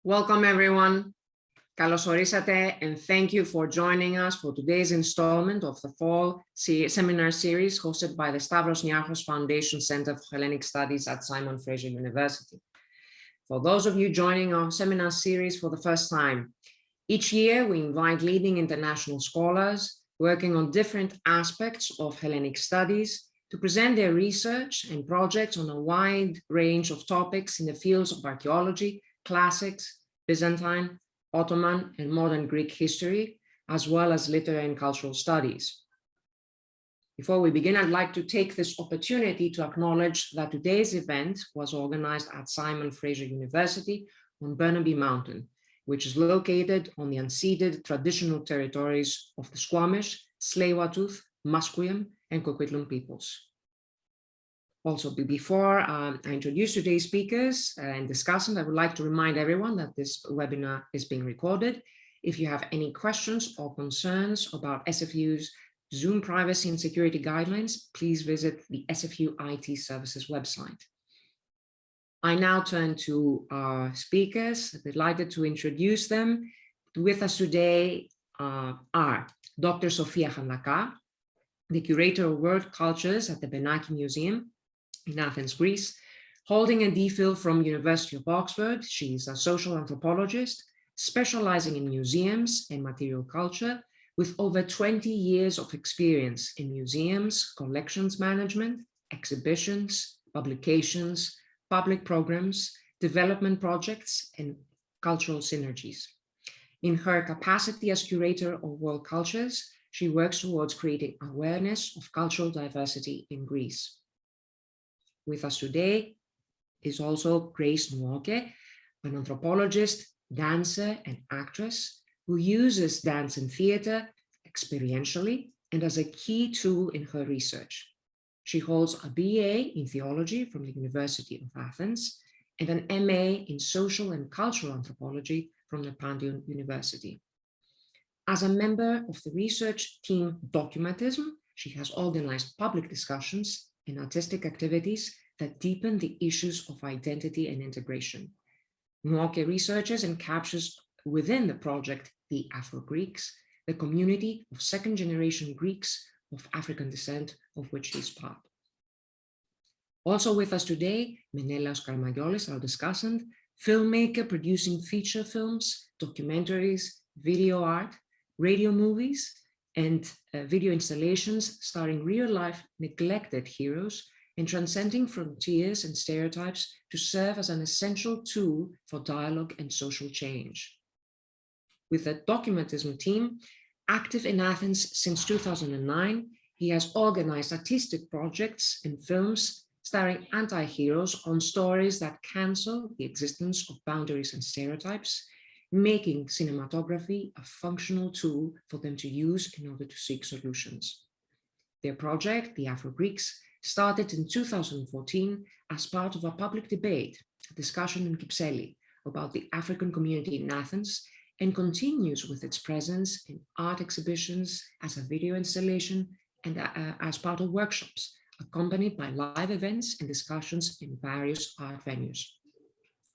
Welcome everyone. Καλώς ορίσατε and thank you for joining us for today's installment of the fall seminar series hosted by the Stavros Niarchos Foundation Center for Hellenic Studies at Simon Fraser University. For those of you joining our seminar series for the first time, each year we invite leading international scholars working on different aspects of Hellenic studies to present their research and projects on a wide range of topics in the fields of archaeology, classics, Byzantine, Ottoman, and modern Greek history, as well as literary and cultural studies. Before we begin, I'd like to take this opportunity to acknowledge that today's event was organized at Simon Fraser University on Burnaby Mountain, which is located on the unceded traditional territories of the Squamish, Tsleil-Waututh, Musqueam, and Coquitlam peoples. Also, before I introduce today's speakers and discussants, I would like to remind everyone that this webinar is being recorded. If you have any questions or concerns about SFU's Zoom privacy and security guidelines, please visit the SFU IT services website. I now turn to our speakers. I'm delighted to introduce them. With us today are Dr. Sophia Handaka, the Curator of World Cultures at the Benaki Museum in Athens, Greece, holding a DPhil from University of Oxford. She's a social anthropologist specializing in museums and material culture with over 20 years of experience in museums, collections management, exhibitions, publications, public programs, development projects, and cultural synergies. In her capacity as Curator of World Cultures, she works towards creating awareness of cultural diversity in Greece. With us today is also Grace Nwoke, an anthropologist, dancer, and actress who uses dance and theater experientially and as a key tool in her research. She holds a BA in theology from the University of Athens and an MA in social and cultural anthropology from the Pantheon University. As a member of the research team Documentism, she has organized public discussions and artistic activities that deepen the issues of identity and integration. Nwoke researches and captures within the project the AfroGreeks, the community of second-generation Greeks of African descent of which she is part. Also with us today, Menelaos Karamaghiolis, our discussant, filmmaker producing feature films, documentaries, video art, radio movies, and video installations starring real-life neglected heroes and transcending frontiers and stereotypes to serve as an essential tool for dialogue and social change. With the Documentism team, active in Athens since 2009, he has organized artistic projects and films starring anti-heroes on stories that cancel the existence of boundaries and stereotypes, making cinematography a functional tool for them to use in order to seek solutions. Their project, the AfroGreeks, started in 2014 as part of a public debate, a discussion in Kypseli about the African community in Athens, and continues with its presence in art exhibitions, as a video installation, and as part of workshops, accompanied by live events and discussions in various art venues.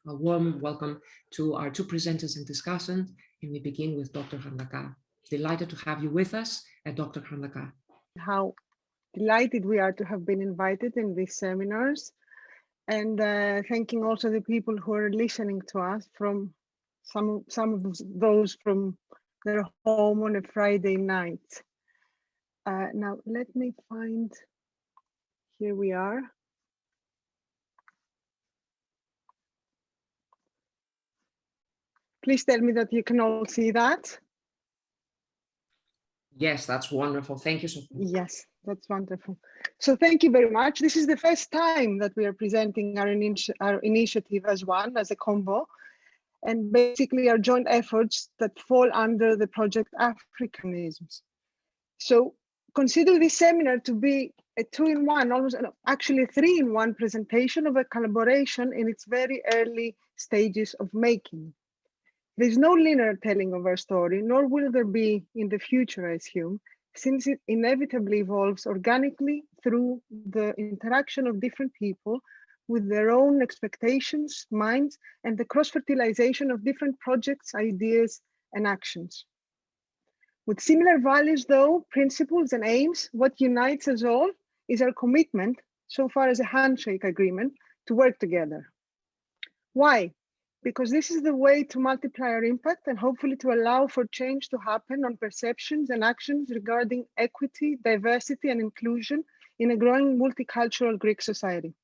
A warm welcome to our two presenters and discussants, and we begin with Dr. Handaka. Delighted to have you with us, Dr. Handaka. How delighted we are to have been invited in these seminars, and thanking also the people who are listening to us, from some of those from their home on a Friday night. Now let me find, here we are. Please tell me that you can all see that. Yes, that's wonderful. Thank you, Sophia. Yes, that's wonderful. So thank you very much. This is the first time that we are presenting our initiative as one, as a combo, and basically our joint efforts that fall under the project Africanisms. So consider this seminar to be a two-in-one, almost actually a three-in-one presentation of a collaboration in its very early stages of making. There's no linear telling of our story, nor will there be in the future, I assume, since it inevitably evolves organically through the interaction of different people with their own expectations, minds, and the cross-fertilization of different projects, ideas, and actions. With similar values though, principles and aims, what unites us all is our commitment, so far as a handshake agreement, to work together. Why? Because this is the way to multiply our impact and hopefully to allow for change to happen on perceptions and actions regarding equity, diversity, and inclusion in a growing multicultural Greek society.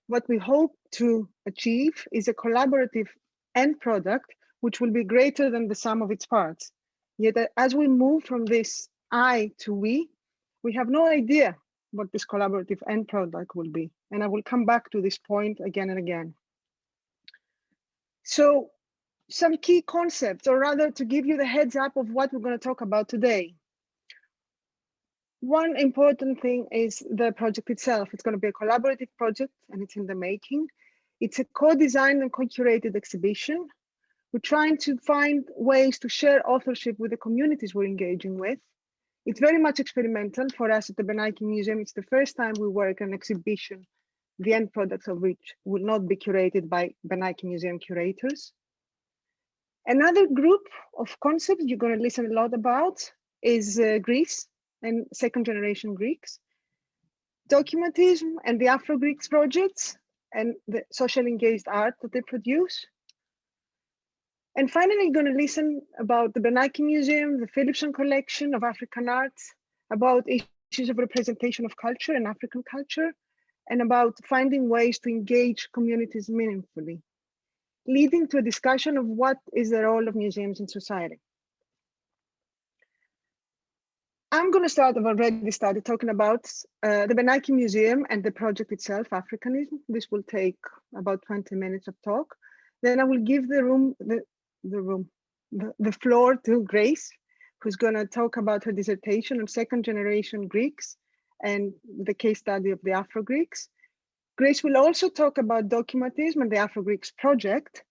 What we hope to achieve is a collaborative end product which will be greater than the sum of its parts. Yet as we move from this I to we have no idea what this collaborative end product will be. And I will come back to this point again and again. So some key concepts, or rather to give you the heads up of what we're going to talk about today. One important thing is the project itself. It's going to be a collaborative project and it's in the making. It's a co-designed and co-curated exhibition. We're trying to find ways to share authorship with the communities we're engaging with. It's very much experimental for us at the Benaki Museum. It's the first time we work on an exhibition, the end products of which will not be curated by Benaki Museum curators. Another group of concepts you're going to listen a lot about is Greece and second generation Greeks, documentism and the AfroGreeks projects and the social engaged art that they produce. And finally, you're going to listen about the Benaki Museum, the Philipson collection of African arts, about issues of representation of culture and African culture, and about finding ways to engage communities meaningfully, leading to a discussion of what is the role of museums in society. I'm going to start, I've already started talking about the Benaki Museum and the project itself, Africanism. This will take about 20 minutes of talk. Then I will give the floor to Grace, who's going to talk about her dissertation on second generation Greeks and the case study of the Afro-Greeks. Grace will also talk about documentism and the Afro-Greeks project.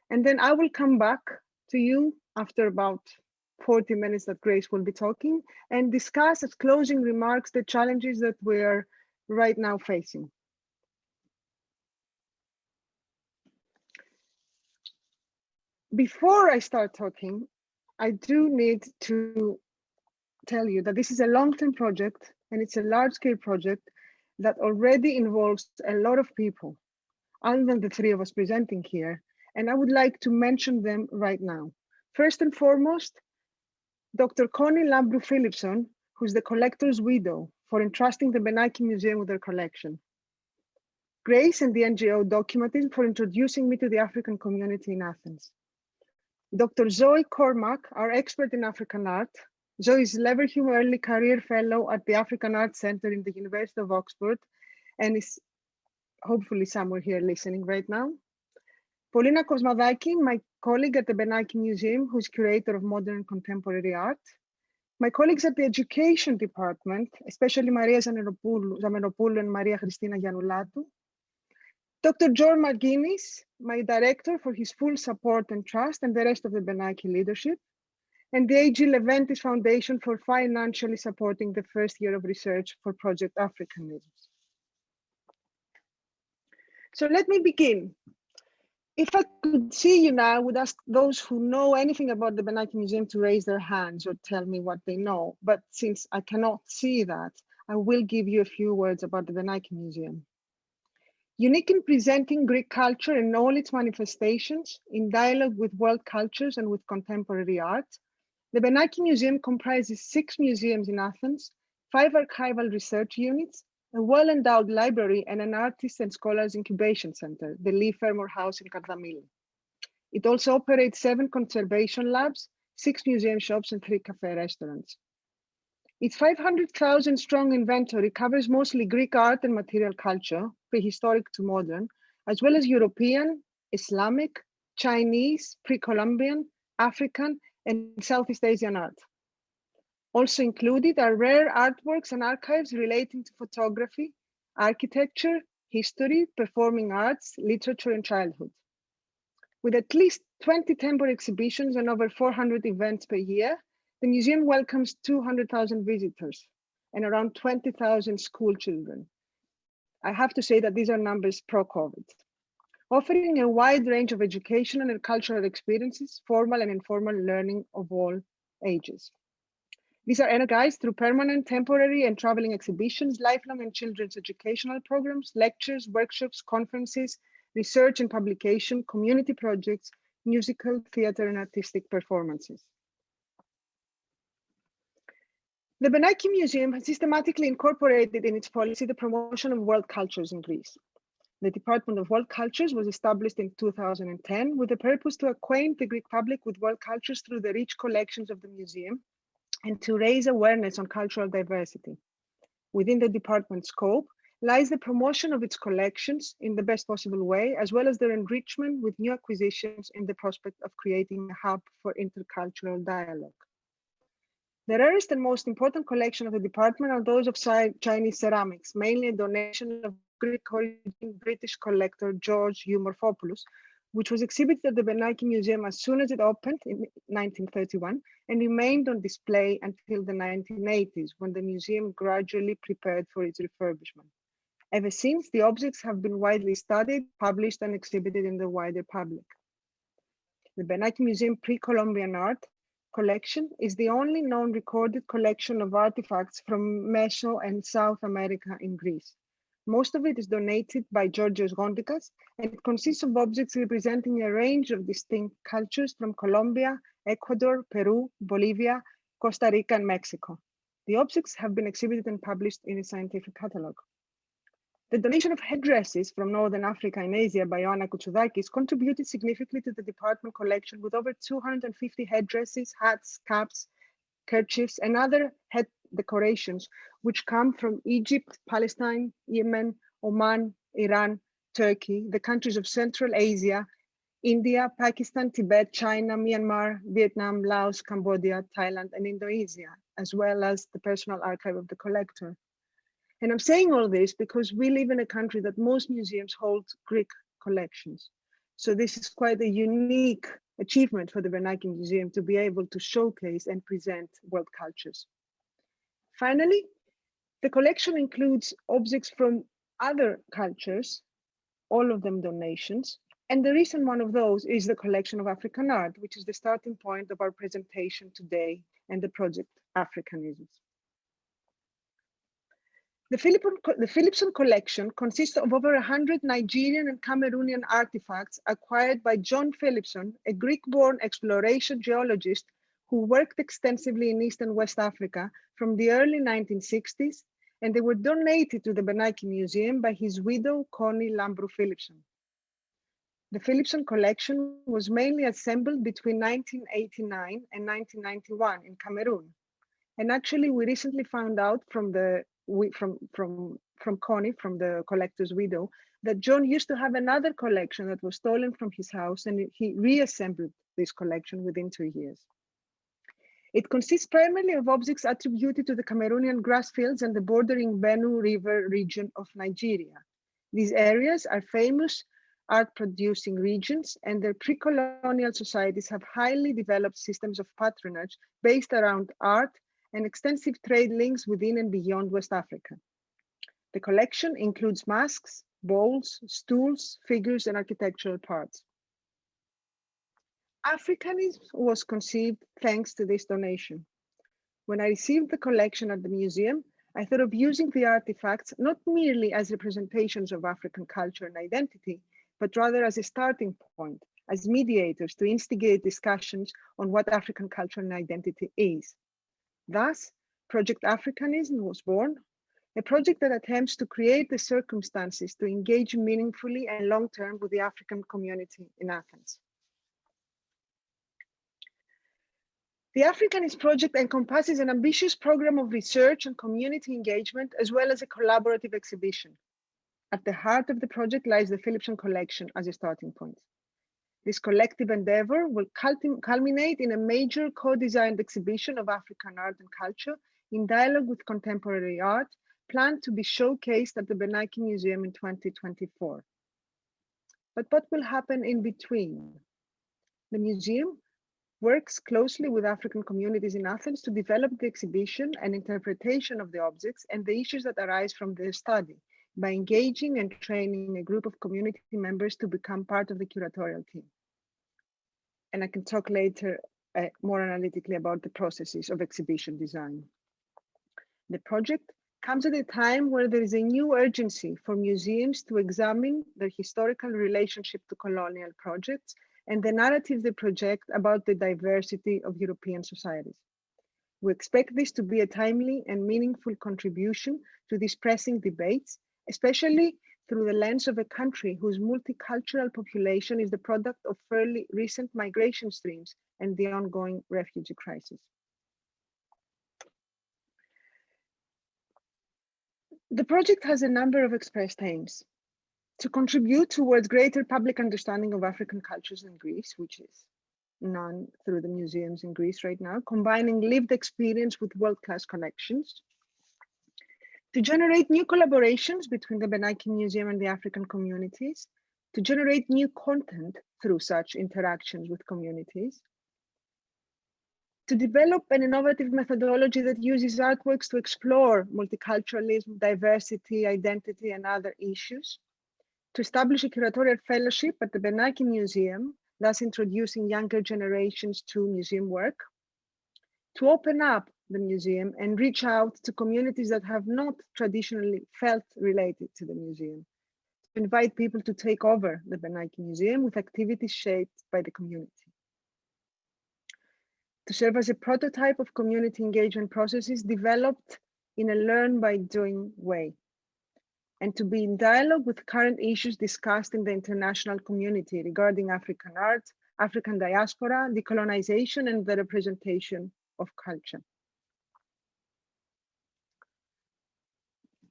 And then I will come back to you after about 40 minutes that Grace will be talking and discuss as closing remarks the challenges that we're right now facing. Before I start talking, I do need to tell you that this is a long-term project and it's a large-scale project that already involves a lot of people, other than the three of us presenting here. And I would like to mention them right now. First and foremost, Dr. Connie Lambru Philipson, who's the collector's widow, for entrusting the Benaki Museum with her collection. Grace and the NGO Documentism for introducing me to the African community in Athens. Dr. Zoe Cormack, our expert in African art. Zoe is Leverhulme Early Career Fellow at the African Arts Center in the University of Oxford and is hopefully somewhere here listening right now. Paulina Kosmadaki, my colleague at the Benaki Museum, who's curator of modern contemporary art. My colleagues at the education department, especially Maria Zamenopoulos and Maria Christina Giannoulatou. Dr. George McGuinness, my director for his full support and trust, and the rest of the Benaki leadership. And the A.G. Leventis Foundation for financially supporting the first year of research for Project Africanisms. So let me begin. If I could see you now, I would ask those who know anything about the Benaki Museum to raise their hands or tell me what they know. But since I cannot see that, I will give you a few words about the Benaki Museum. Unique in presenting Greek culture in all its manifestations, in dialogue with world cultures and with contemporary art, the Benaki Museum comprises 6 museums in Athens, 5 archival research units, a well-endowed library, and an artists and scholars incubation center, the Lee Fermor House in Kardamili. It also operates 7 conservation labs, 6 museum shops, and 3 cafe restaurants. Its 500,000 strong inventory covers mostly Greek art and material culture, prehistoric to modern, as well as European, Islamic, Chinese, pre-Columbian, African, and Southeast Asian art. Also included are rare artworks and archives relating to photography, architecture, history, performing arts, literature, and childhood. With at least 20 temporary exhibitions and over 400 events per year, the museum welcomes 200,000 visitors and around 20,000 school children. I have to say that these are numbers pro-COVID, offering a wide range of educational and cultural experiences, formal and informal learning of all ages. These are energized through permanent, temporary, and traveling exhibitions, lifelong and children's educational programs, lectures, workshops, conferences, research and publication, community projects, musical, theater, and artistic performances. The Benaki Museum has systematically incorporated in its policy the promotion of world cultures in Greece. The Department of World Cultures was established in 2010 with the purpose to acquaint the Greek public with world cultures through the rich collections of the museum and to raise awareness on cultural diversity. Within the department's scope lies the promotion of its collections in the best possible way, as well as their enrichment with new acquisitions in the prospect of creating a hub for intercultural dialogue. The rarest and most important collection of the department are those of Chinese ceramics, mainly a donation of Greek origin British collector George Eumorphopoulos, which was exhibited at the Benaki Museum as soon as it opened in 1931 and remained on display until the 1980s, when the museum gradually prepared for its refurbishment. Ever since, the objects have been widely studied, published, and exhibited in the wider public. The Benaki Museum pre-Columbian art collection is the only known recorded collection of artifacts from Meso and South America in Greece. Most of it is donated by Georgios Gondikas, and it consists of objects representing a range of distinct cultures from Colombia, Ecuador, Peru, Bolivia, Costa Rica, and Mexico. The objects have been exhibited and published in a scientific catalog. The donation of headdresses from Northern Africa and Asia by Ioanna Koutsoutakis contributed significantly to the department collection with over 250 headdresses, hats, caps, kerchiefs, and other head decorations, which come from Egypt, Palestine, Yemen, Oman, Iran, Turkey, the countries of Central Asia, India, Pakistan, Tibet, China, Myanmar, Vietnam, Laos, Cambodia, Thailand, and Indonesia, as well as the personal archive of the collector. And I'm saying all this because we live in a country that most museums hold Greek collections. So this is quite a unique achievement for the Benaki Museum to be able to showcase and present world cultures. Finally, the collection includes objects from other cultures, all of them donations. And the recent one of those is the collection of African art, which is the starting point of our presentation today and the project Africanisms. The Philipson collection consists of over 100 Nigerian and Cameroonian artifacts acquired by John Philipson, a Greek-born exploration geologist who worked extensively in East and West Africa from the early 1960s, and they were donated to the Benaki Museum by his widow, Connie Lambrou Philipson. The Philipson collection was mainly assembled between 1989 and 1991 in Cameroon. And actually, we recently found out from Connie, from the collector's widow, that John used to have another collection that was stolen from his house, and he reassembled this collection within 2 years. It consists primarily of objects attributed to the Cameroonian grass fields and the bordering Benue River region of Nigeria. These areas are famous art-producing regions, and their pre-colonial societies have highly developed systems of patronage based around art and extensive trade links within and beyond West Africa. The collection includes masks, bowls, stools, figures, and architectural parts. Africanism was conceived thanks to this donation. When I received the collection at the museum, I thought of using the artifacts not merely as representations of African culture and identity, but rather as a starting point, as mediators to instigate discussions on what African culture and identity is. Thus, Project Africanism was born, a project that attempts to create the circumstances to engage meaningfully and long-term with the African community in Athens. The Africanist project encompasses an ambitious program of research and community engagement, as well as a collaborative exhibition. At the heart of the project lies the Philipson collection as a starting point. This collective endeavor will culminate in a major co-designed exhibition of African art and culture in dialogue with contemporary art, planned to be showcased at the Benaki Museum in 2024. But what will happen in between? The museum works closely with African communities in Athens to develop the exhibition and interpretation of the objects and the issues that arise from their study, by engaging and training a group of community members to become part of the curatorial team. And I can talk later more analytically about the processes of exhibition design. The project comes at a time where there is a new urgency for museums to examine their historical relationship to colonial projects and the narrative they project about the diversity of European societies. We expect this to be a timely and meaningful contribution to these pressing debates, especially through the lens of a country whose multicultural population is the product of fairly recent migration streams and the ongoing refugee crisis. The project has a number of expressed aims: to contribute towards greater public understanding of African cultures in Greece, which is none through the museums in Greece right now, combining lived experience with world-class connections; to generate new collaborations between the Benaki Museum and the African communities; to generate new content through such interactions with communities; to develop an innovative methodology that uses artworks to explore multiculturalism, diversity, identity, and other issues; to establish a curatorial fellowship at the Benaki Museum, thus introducing younger generations to museum work; to open up the museum and reach out to communities that have not traditionally felt related to the museum; to invite people to take over the Benaki Museum with activities shaped by the community; to serve as a prototype of community engagement processes developed in a learn by doing way; and to be in dialogue with current issues discussed in the international community regarding African art, African diaspora, decolonization, and the representation of culture.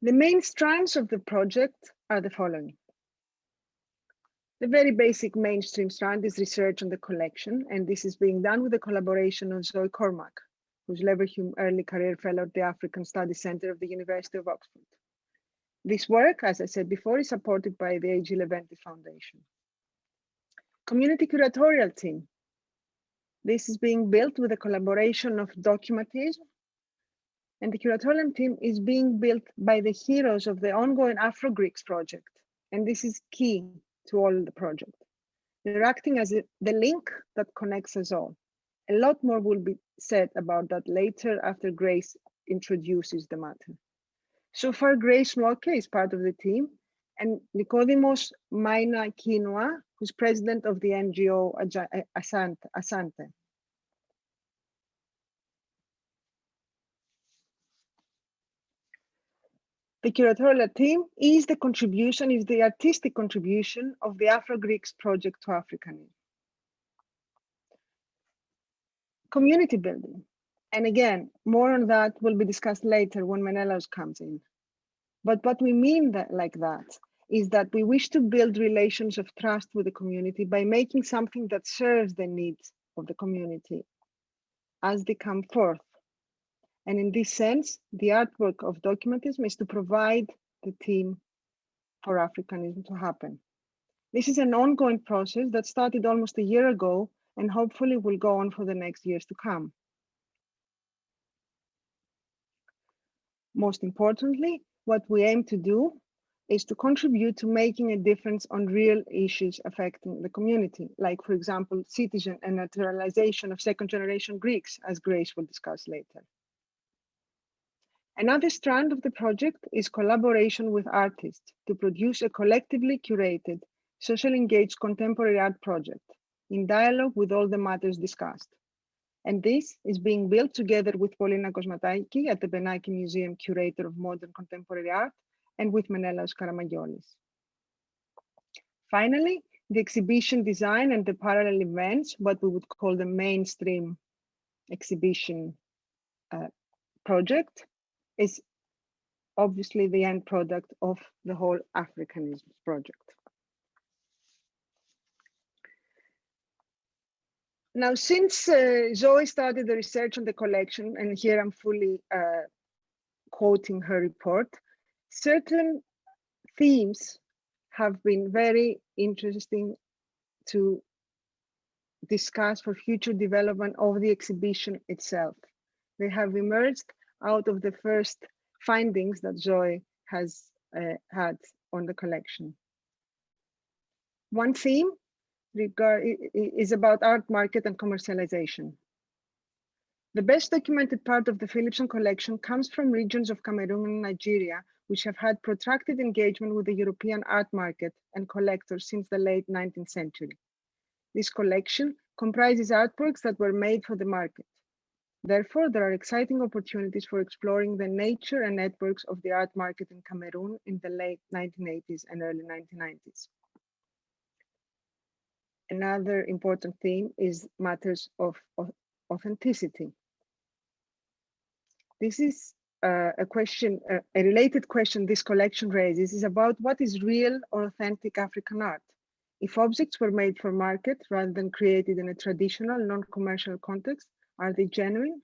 The main strands of the project are the following. The very basic mainstream strand is research on the collection, and this is being done with the collaboration of Zoe Cormack, who's Leverhulme Early Career Fellow at the African Studies Centre of the University of Oxford. This work, as I said before, is supported by the A.G. Leventi Foundation. Community Curatorial Team. This is being built with a collaboration of Documentism, and the curatorial team is being built by the heroes of the ongoing AfroGreeks project, and this is key to all the project. They're acting as the link that connects us all. A lot more will be said about that later after Grace introduces the matter. So far, Grace Nwoke is part of the team, and Nikodimos Maina Quinoa, who's president of the NGO Asante. The curatorial team is the artistic contribution of the AfroGreeks project to Africanism. Community building. And again, more on that will be discussed later when Menelaos comes in. But what we mean like that is that we wish to build relations of trust with the community by making something that serves the needs of the community as they come forth. And in this sense, the artwork of Documentism is to provide the team for Africanism to happen. This is an ongoing process that started almost a year ago and hopefully will go on for the next years to come. Most importantly, what we aim to do is to contribute to making a difference on real issues affecting the community, like, for example, citizen and naturalization of second-generation Greeks, as Grace will discuss later. Another strand of the project is collaboration with artists to produce a collectively curated, socially engaged contemporary art project in dialogue with all the matters discussed. And this is being built together with Polina Kosmataki at the Benaki Museum, Curator of Modern Contemporary Art, and with Menelaos Karamaghiolis. Finally, the exhibition design and the parallel events, what we would call the mainstream exhibition project, is obviously the end product of the whole Africanism project. Now, since Zoe started the research on the collection, and here I'm fully quoting her report, certain themes have been very interesting to discuss for future development of the exhibition itself. They have emerged out of the first findings that Zoe has had on the collection. One theme is about art market and commercialization. The best documented part of the Philipson collection comes from regions of Cameroon and Nigeria, which have had protracted engagement with the European art market and collectors since the late 19th century. This collection comprises artworks that were made for the market. Therefore, there are exciting opportunities for exploring the nature and networks of the art market in Cameroon in the late 1980s and early 1990s. Another important theme is matters of authenticity. This is a question, a related question this collection raises is about what is real or authentic African art. If objects were made for market rather than created in a traditional, non-commercial context, are they genuine?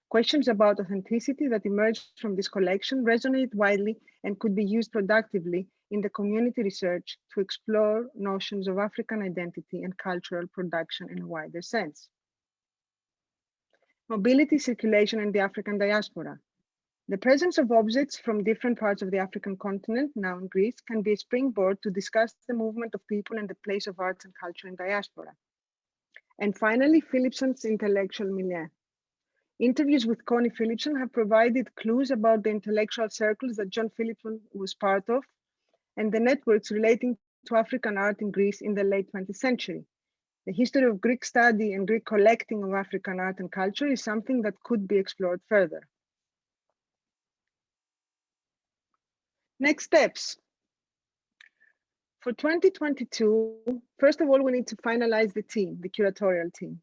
Questions about authenticity that emerged from this collection resonate widely and could be used productively in the community research to explore notions of African identity and cultural production in a wider sense. Mobility, circulation, and the African diaspora. The presence of objects from different parts of the African continent, now in Greece, can be a springboard to discuss the movement of people and the place of arts and culture in diaspora. And finally, Philipson's intellectual milieu. Interviews with Connie Philipson have provided clues about the intellectual circles that John Philipson was part of and the networks relating to African art in Greece in the late 20th century. The history of Greek study and Greek collecting of African art and culture is something that could be explored further. Next steps. For 2022, first of all, we need to finalize the team, the curatorial team.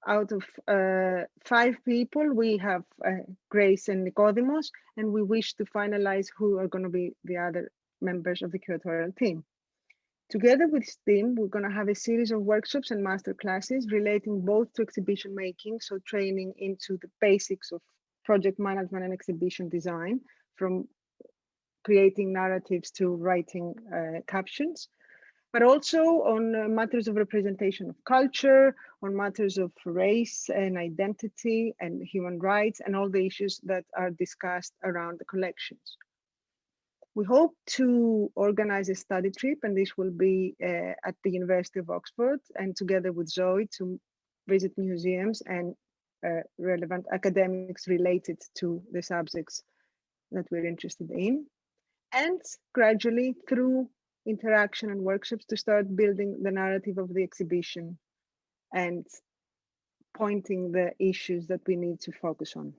Out of 5 people, we have Grace and Nikodimos, and we wish to finalize who are going to be the other members of the curatorial team. Together with this team, we're going to have a series of workshops and master classes relating both to exhibition making, so training into the basics of project management and exhibition design, from creating narratives to writing captions, but also on matters of representation of culture, on matters of race and identity and human rights, and all the issues that are discussed around the collections. We hope to organize a study trip, and this will be at the University of Oxford, and together with Zoe to visit museums and relevant academics related to the subjects that we're interested in. And gradually, through interaction and workshops, to start building the narrative of the exhibition and pointing the issues that we need to focus on.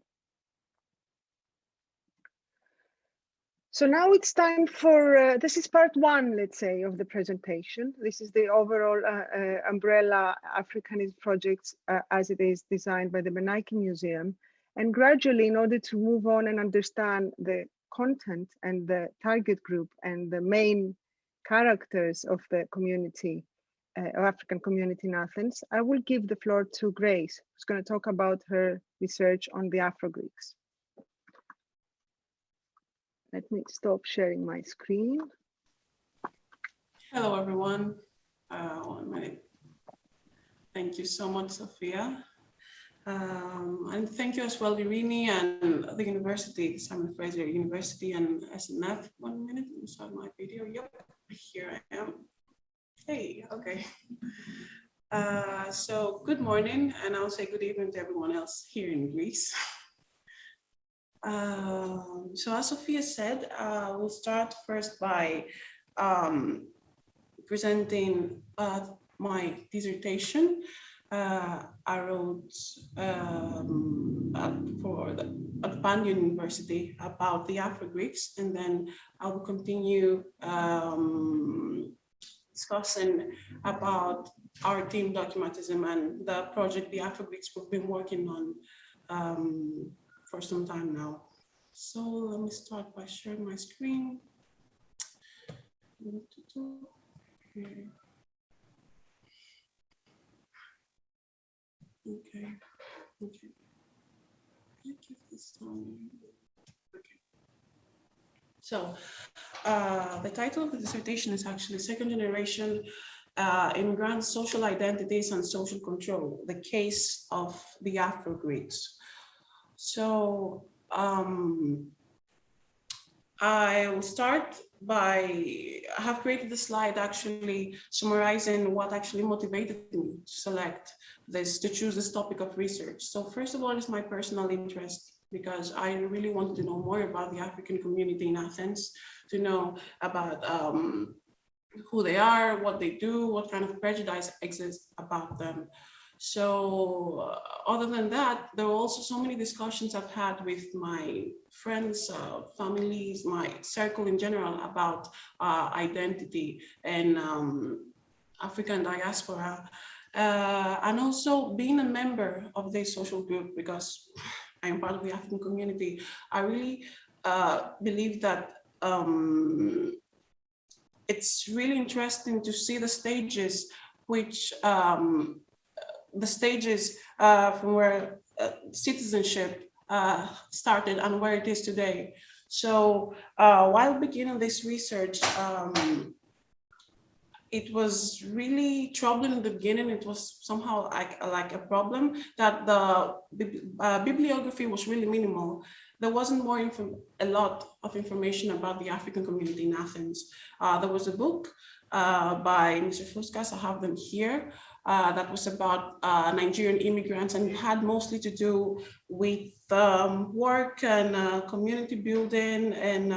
So now it's time for, this is part 1, let's say, of the presentation. This is the overall umbrella Africanism projects as it is designed by the Benaki Museum. And gradually, in order to move on and understand the content and the target group and the main characters of the community, African community in Athens, I will give the floor to Grace, who's going to talk about her research on the AfroGreeks. Let me stop sharing my screen. Hello, everyone. 1 minute. Thank you so much, Sophia. And thank you as well, Irini, and the university, Simon Fraser University and SNF. 1 minute, let me start my video. Yep, here I am. Hey, okay. So good morning, and I'll say good evening to everyone else here in Greece. So as Sophia said, we'll start first by presenting my dissertation. I wrote at Pan University about the AfroGreeks, and then I will continue discussing about our team documentism and the project the AfroGreeks we've been working on for some time now. So let me start by sharing my screen. Okay. Okay. I give this time. Okay. So the title of the dissertation is actually Second Generation Immigrants, Social Identities and Social Control, the Case of the AfroGreeks. So I will start by, I have created a slide actually summarizing what actually motivated me to select this, to choose this topic of research. So first of all, it's my personal interest, because I really wanted to know more about the African community in Athens, to know about who they are, what they do, what kind of prejudice exists about them. So other than that, there were also so many discussions I've had with my friends, families, my circle in general about identity and African diaspora. And also being a member of this social group, because I am part of the African community, I really believe that it's really interesting to see the stages which from where citizenship started and where it is today. So while beginning this research, it was really troubling in the beginning. It was somehow like a problem that the bibliography was really minimal. There wasn't a lot of information about the African community in Athens. There was a book by Mr. Fuskas, I have them here, that was about Nigerian immigrants, and it had mostly to do with work and community building and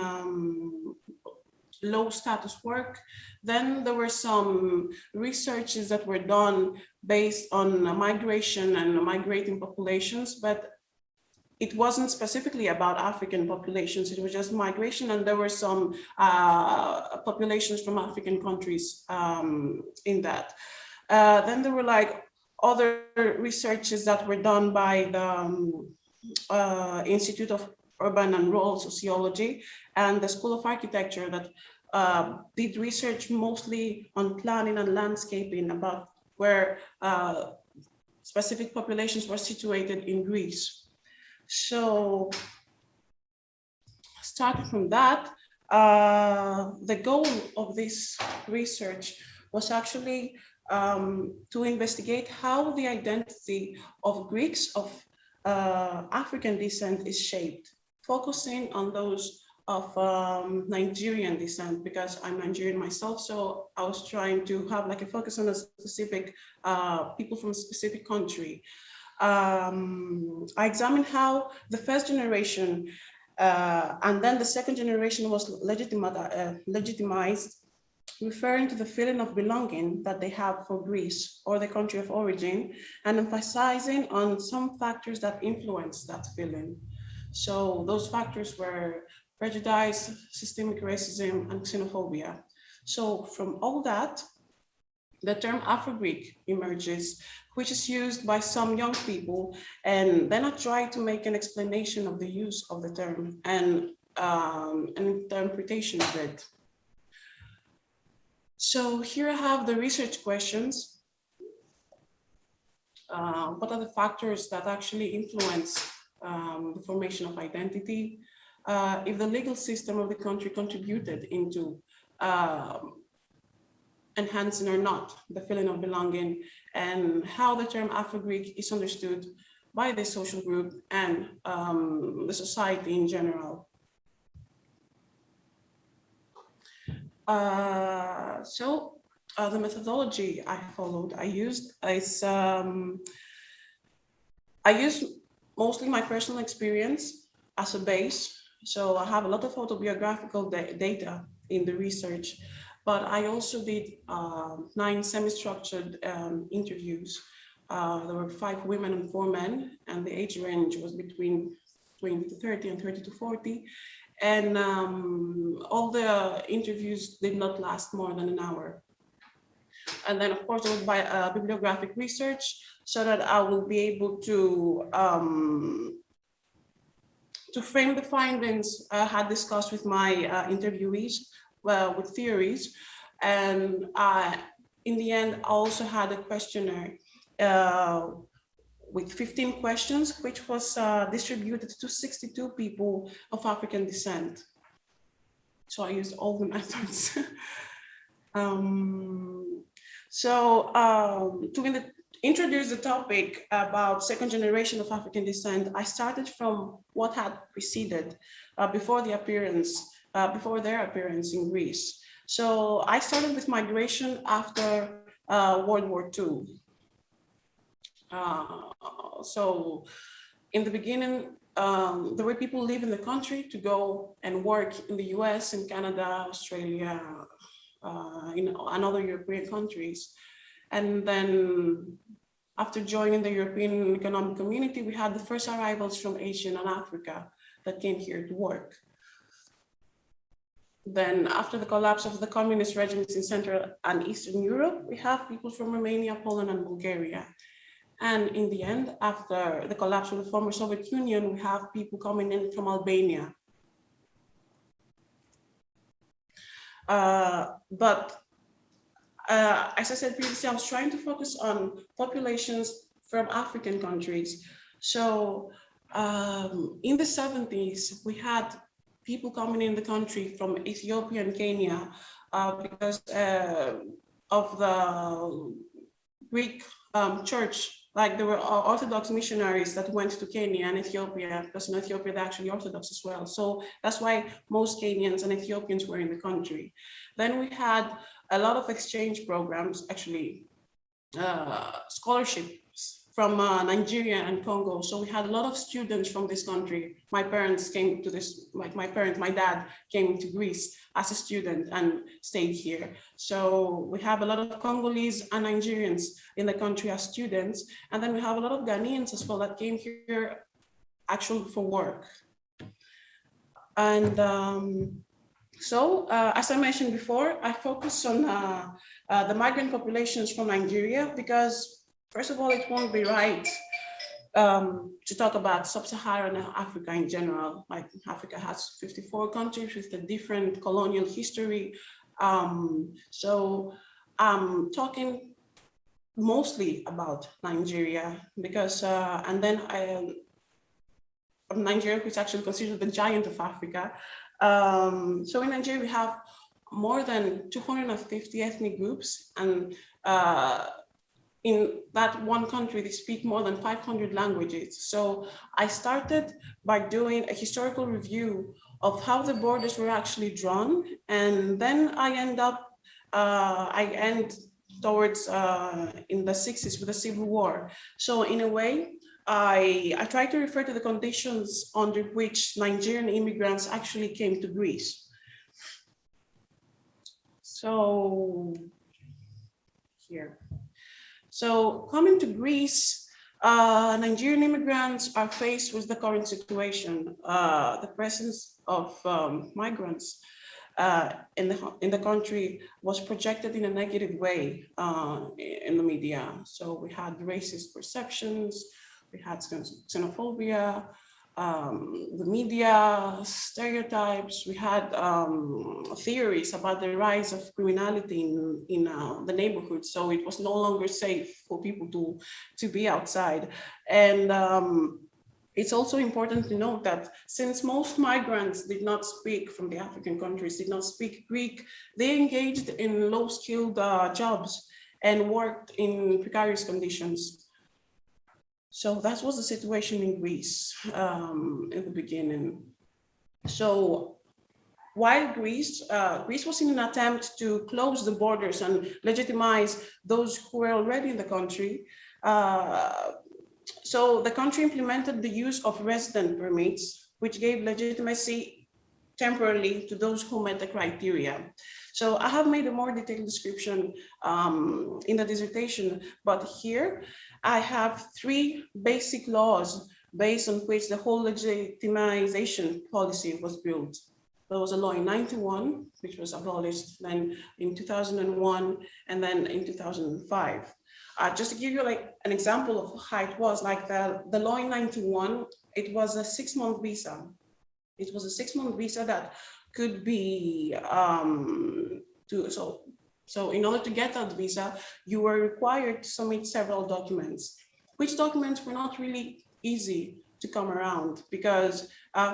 low status work. Then there were some researches that were done based on migration and migrating populations, but it wasn't specifically about African populations. It was just migration, and there were some populations from African countries in that. Then there were like other researches that were done by the Institute of Urban and Rural Sociology and the School of Architecture that did research mostly on planning and landscaping about where specific populations were situated in Greece. So starting from that, the goal of this research was actually to investigate how the identity of Greeks of African descent is shaped, focusing on those of Nigerian descent, because I'm Nigerian myself. So I was trying to have like a focus on a specific people from a specific country. I examined how the first generation and then the second generation was legitimized, referring to the feeling of belonging that they have for Greece or the country of origin, and emphasizing on some factors that influence that feeling. So those factors were prejudice, systemic racism, and xenophobia. So from all that, the term AfroGreek emerges, which is used by some young people. And then I try to make an explanation of the use of the term and an interpretation of it. So here I have the research questions. What are the factors that actually influence the formation of identity? If the legal system of the country contributed into enhancing or not the feeling of belonging, and how the term Afro-Greek is understood by the social group and the society in general. The methodology I followed, I used mostly my personal experience as a base. So I have a lot of autobiographical data in the research, but I also did 9 semi-structured interviews. There were 5 women and 4 men, and the age range was between 20 to 30 and 30 to 40. And all the interviews did not last more than an hour. And then, of course, it was by bibliographic research, so that I will be able to frame the findings I had discussed with my interviewees with theories. And in the end, I also had a questionnaire with 15 questions, which was distributed to 62 people of African descent. So I used all the methods. To introduce the topic about second generation of African descent, I started from what had preceded before the appearance before their appearance in Greece. So I started with migration after World War II. So in the beginning, there were people leaving the country to go and work in the US, in Canada, Australia, in other European countries. And then after joining the European Economic Community, we had the first arrivals from Asia and Africa that came here to work. Then after the collapse of the communist regimes in Central and Eastern Europe, we have people from Romania, Poland, and Bulgaria. And in the end, after the collapse of the former Soviet Union, we have people coming in from Albania. As I said previously, I was trying to focus on populations from African countries. So in the 70s, we had people coming in the country from Ethiopia and Kenya because of the Greek church. Like there were Orthodox missionaries that went to Kenya and Ethiopia, because in Ethiopia they're actually Orthodox as well. So that's why most Kenyans and Ethiopians were in the country. Then we had a lot of exchange programs, actually scholarships from Nigeria and Congo. So we had a lot of students from this country. My parents came to this, my dad came to Greece as a student and stayed here. So we have a lot of Congolese and Nigerians in the country as students. And then we have a lot of Ghanaians as well that came here actually for work. And as I mentioned before, I focus on the migrant populations from Nigeria because first of all, it won't be right to talk about Sub-Saharan Africa in general. Like Africa has 54 countries with a different colonial history. So I'm talking mostly about Nigeria because, and then Nigeria, which is actually considered the giant of Africa. So in Nigeria, we have more than 250 ethnic groups, and in that one country, they speak more than 500 languages. So I started by doing a historical review of how the borders were actually drawn. And then I end towards in the 60s with the Civil War. So in a way, I try to refer to the conditions under which Nigerian immigrants actually came to Greece. So here. So coming to Greece, Nigerian immigrants are faced with the current situation, the presence of migrants in the country was projected in a negative way in the media. So we had racist perceptions, we had xenophobia, the media, stereotypes, we had theories about the rise of criminality in the neighborhood. So it was no longer safe for people to be outside. And it's also important to note that since most migrants did not speak from the African countries, did not speak Greek, they engaged in low-skilled jobs and worked in precarious conditions. So that was the situation in Greece in the beginning. So while Greece was in an attempt to close the borders and legitimize those who were already in the country, so the country implemented the use of resident permits, which gave legitimacy temporarily to those who met the criteria. So I have made a more detailed description in the dissertation, but here I have 3 basic laws based on which the whole legitimization policy was built. There was a law in 91, which was abolished, then in 2001, and then in 2005. Just to give you like an example of how it was, like the law in 91, it was a 6-month visa. It was a 6-month visa that could be, so in order to get that visa, you were required to submit several documents, which documents were not really easy to come around because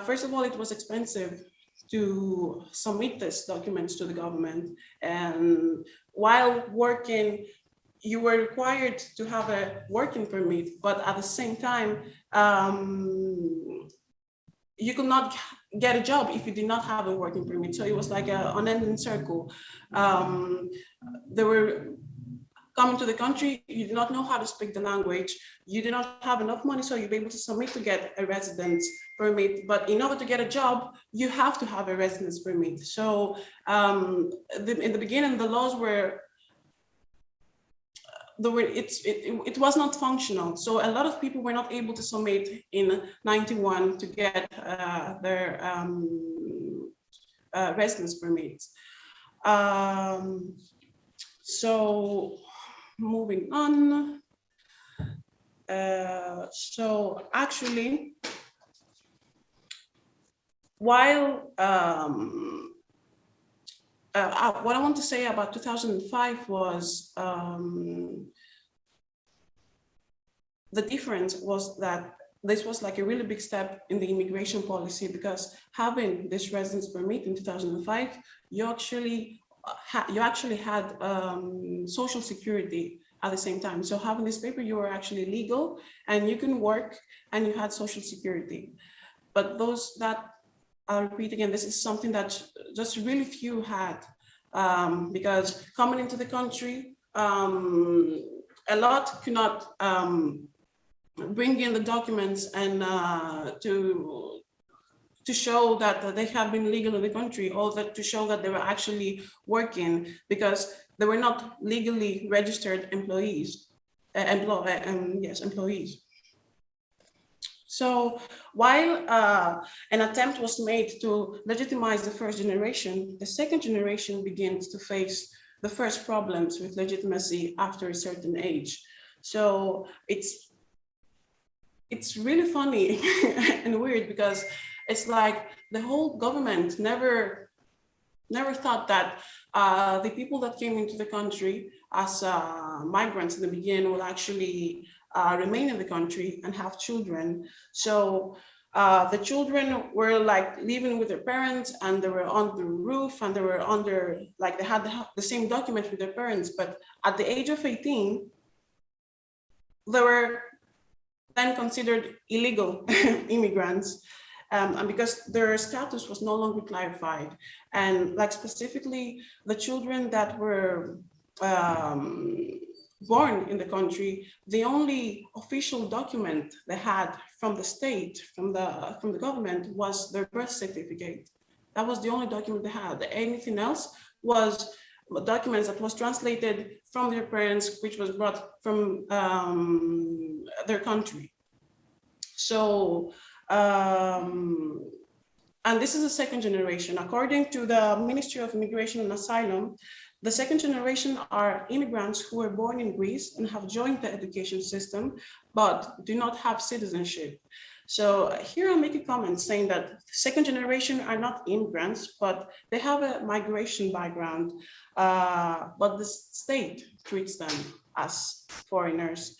first of all, it was expensive to submit these documents to the government. And while working, you were required to have a working permit, but at the same time, you could not get a job if you did not have a working permit. So it was like an unending circle. They were coming to the country, you do not know how to speak the language, you do not have enough money, so you'll be able to submit to get a residence permit. But in order to get a job, you have to have a residence permit. So in the beginning, the laws were, it was not functional. So a lot of people were not able to submit in 91 to get their residence permits. So moving on. So actually, while what I want to say about 2005 was the difference was that this was like a really big step in the immigration policy, because having this residence permit in 2005, you actually had social security at the same time. So having this paper, you were actually legal and you can work and you had social security. But those that, I'll repeat again, this is something that just really few had, because coming into the country, a lot could not bring in the documents and to show that they have been legal in the country, or that to show that they were actually working, because they were not legally registered employees, employees. So while an attempt was made to legitimize the first generation, the second generation begins to face the first problems with legitimacy after a certain age. So it's really funny and weird, because it's like the whole government never thought that the people that came into the country as migrants in the beginning will actually remain in the country and have children. So the children were like living with their parents, and they were on the roof, and they were under, like they had the same documents with their parents. But at the age of 18, they were then considered illegal immigrants. And because their status was no longer clarified. And like specifically the children that were born in the country, the only official document they had from the state, from the government, was their birth certificate. That was the only document they had. Anything else was documents that was translated from their parents, which was brought from their country. So, and this is the second generation. According to the Ministry of Immigration and Asylum, the second generation are immigrants who were born in Greece and have joined the education system, but do not have citizenship. So here I'll make a comment saying that second generation are not immigrants, but they have a migration background, but the state treats them as foreigners.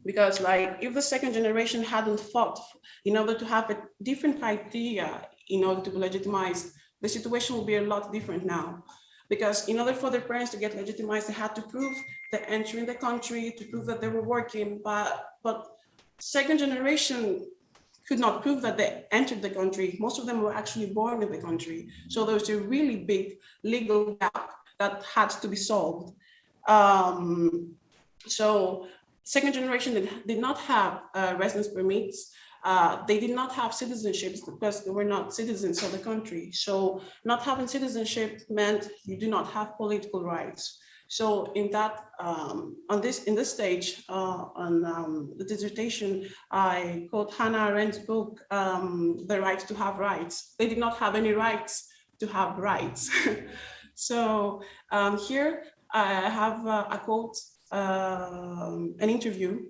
Because like if the second generation hadn't fought in order to have a different criteria in order to be legitimized, the situation will be a lot different now. Because in order for their parents to get legitimized, they had to prove the entry in the country, to prove that they were working, but second generation could not prove that they entered the country. Most of them were actually born in the country. So there was a really big legal gap that had to be solved. So second generation did not have residence permits. They did not have citizenships because they were not citizens of the country. So not having citizenship meant you do not have political rights. So in that, in this stage, on the dissertation, I quote Hannah Arendt's book, The Right to Have Rights. They did not have any rights to have rights. So here I have a quote, an interview.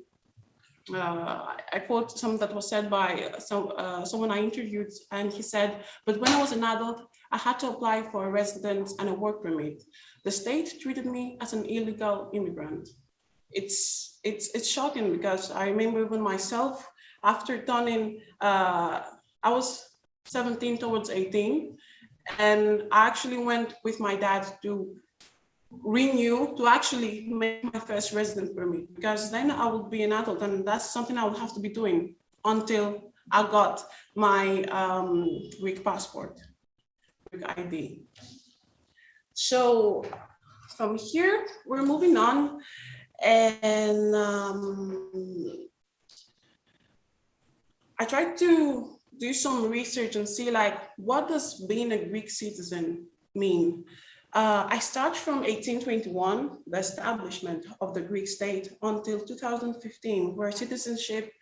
I quote something that was said by someone I interviewed, and he said, "But when I was an adult, I had to apply for a residence and a work permit. The state treated me as an illegal immigrant." It's shocking, because I remember even myself, after turning, I was 17 towards 18, and I actually went with my dad to renew, to actually make my first residence permit, because then I would be an adult, and that's something I would have to be doing until I got my Greek passport, Greek ID. So from here, we're moving on, and I tried to do some research and see like, what does being a Greek citizen mean? I start from 1821, the establishment of the Greek state, until 2015, where citizenship,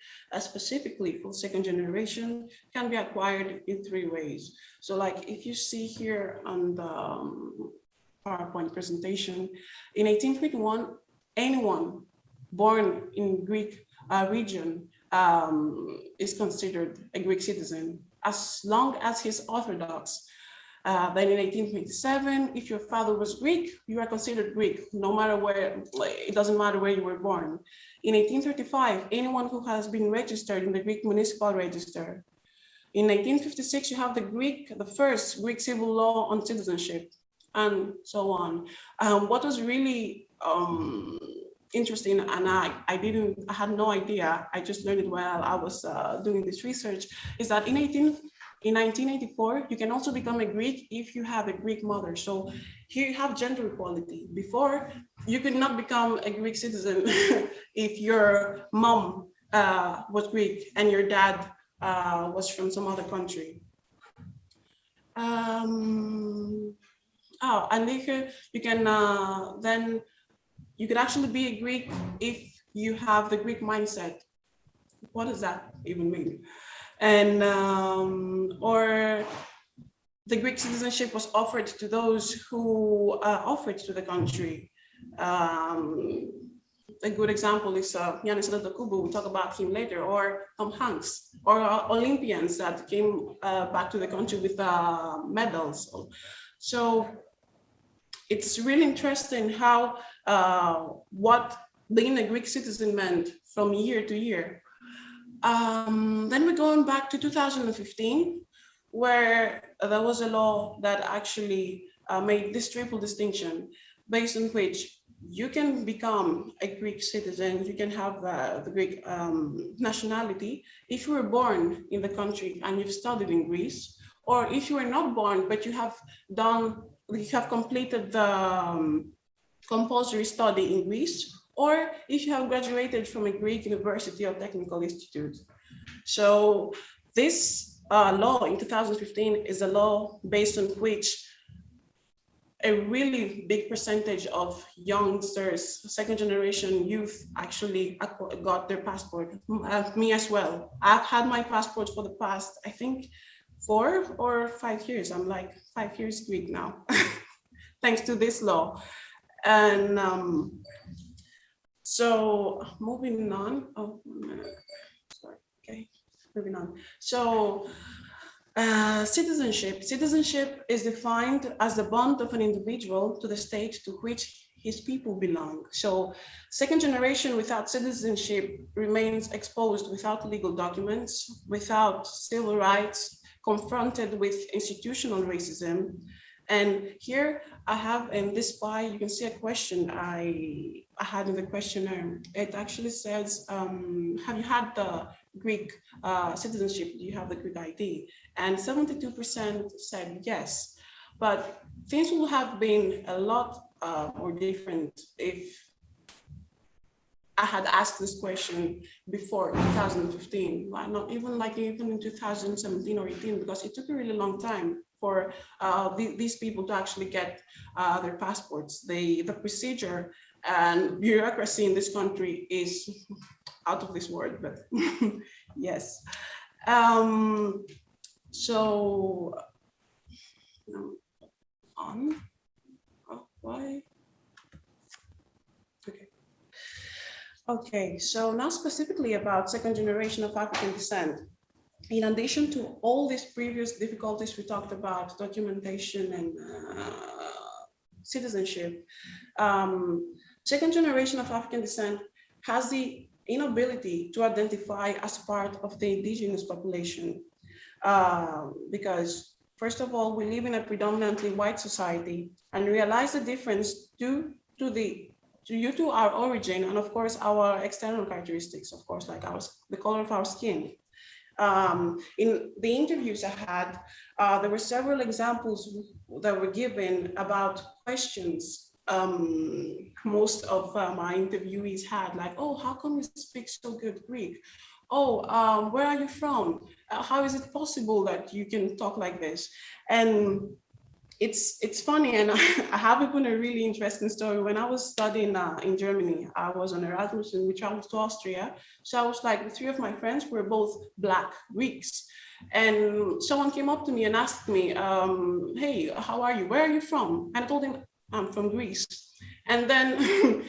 specifically for second generation, can be acquired in 3 ways. So like if you see here on the PowerPoint presentation, in 1821, anyone born in Greek region is considered a Greek citizen, as long as he's Orthodox. Then in 1827, if your father was Greek, you are considered Greek, no matter where, it doesn't matter where you were born. In 1835, anyone who has been registered in the Greek municipal register. In 1956, you have the first Greek civil law on citizenship, and so on. What was really interesting, and I had no idea, I just learned it while I was doing this research, is that in 1984, you can also become a Greek if you have a Greek mother. So here you have gender equality. Before, you could not become a Greek citizen if your mom was Greek and your dad was from some other country. And later you can then you could actually be a Greek if you have the Greek mindset. What does that even mean? And or the Greek citizenship was offered to those who offered to the country. A good example is Yannis Adetokounmpo, we'll talk about him later, or Tom Hanks, or Olympians that came back to the country with medals. So it's really interesting how what being a Greek citizen meant from year to year. Then we're going back to 2015, where there was a law that actually made this triple distinction, based on which you can become a Greek citizen, you can have the Greek nationality if you were born in the country and you've studied in Greece, or if you were not born, but you have completed the compulsory study in Greece, or if you have graduated from a Greek university or technical institute. So this law in 2015 is a law based on which a really big percentage of youngsters, second generation youth, actually got their passport. Me as well. I've had my passport for the past, I think, 4 or 5 years. I'm like 5 years Greek now, thanks to this law. And so moving on, moving on. So citizenship is defined as the bond of an individual to the state to which his people belong. So second generation without citizenship remains exposed without legal documents, without civil rights, confronted with institutional racism. And here I have in this pie, you can see a question I had in the questionnaire. It actually says, have you had the Greek citizenship? Do you have the Greek ID? And 72% said yes. But things will have been a lot more different if I had asked this question before 2015, not even even in 2017 or 18, because it took a really long time for these people to actually get their passports. The procedure and bureaucracy in this country is out of this world, but yes. So on. Oh, why? Okay, so now specifically about second generation of African descent. In addition to all these previous difficulties we talked about, documentation and citizenship, second generation of African descent has the inability to identify as part of the indigenous population. Because first of all, we live in a predominantly white society and realize the difference due to our origin and of course our external characteristics, of course, like the color of our skin. In the interviews I had, there were several examples that were given about questions most of my interviewees had, like, oh, how come you speak so good Greek? Oh, where are you from? How is it possible that you can talk like this? And it's funny, and I have even a really interesting story. When I was studying in Germany, I was on Erasmus and we traveled to Austria. So I was like, the three of my friends were both Black Greeks. And someone came up to me and asked me, hey, how are you? Where are you from? And I told him, I'm from Greece. And then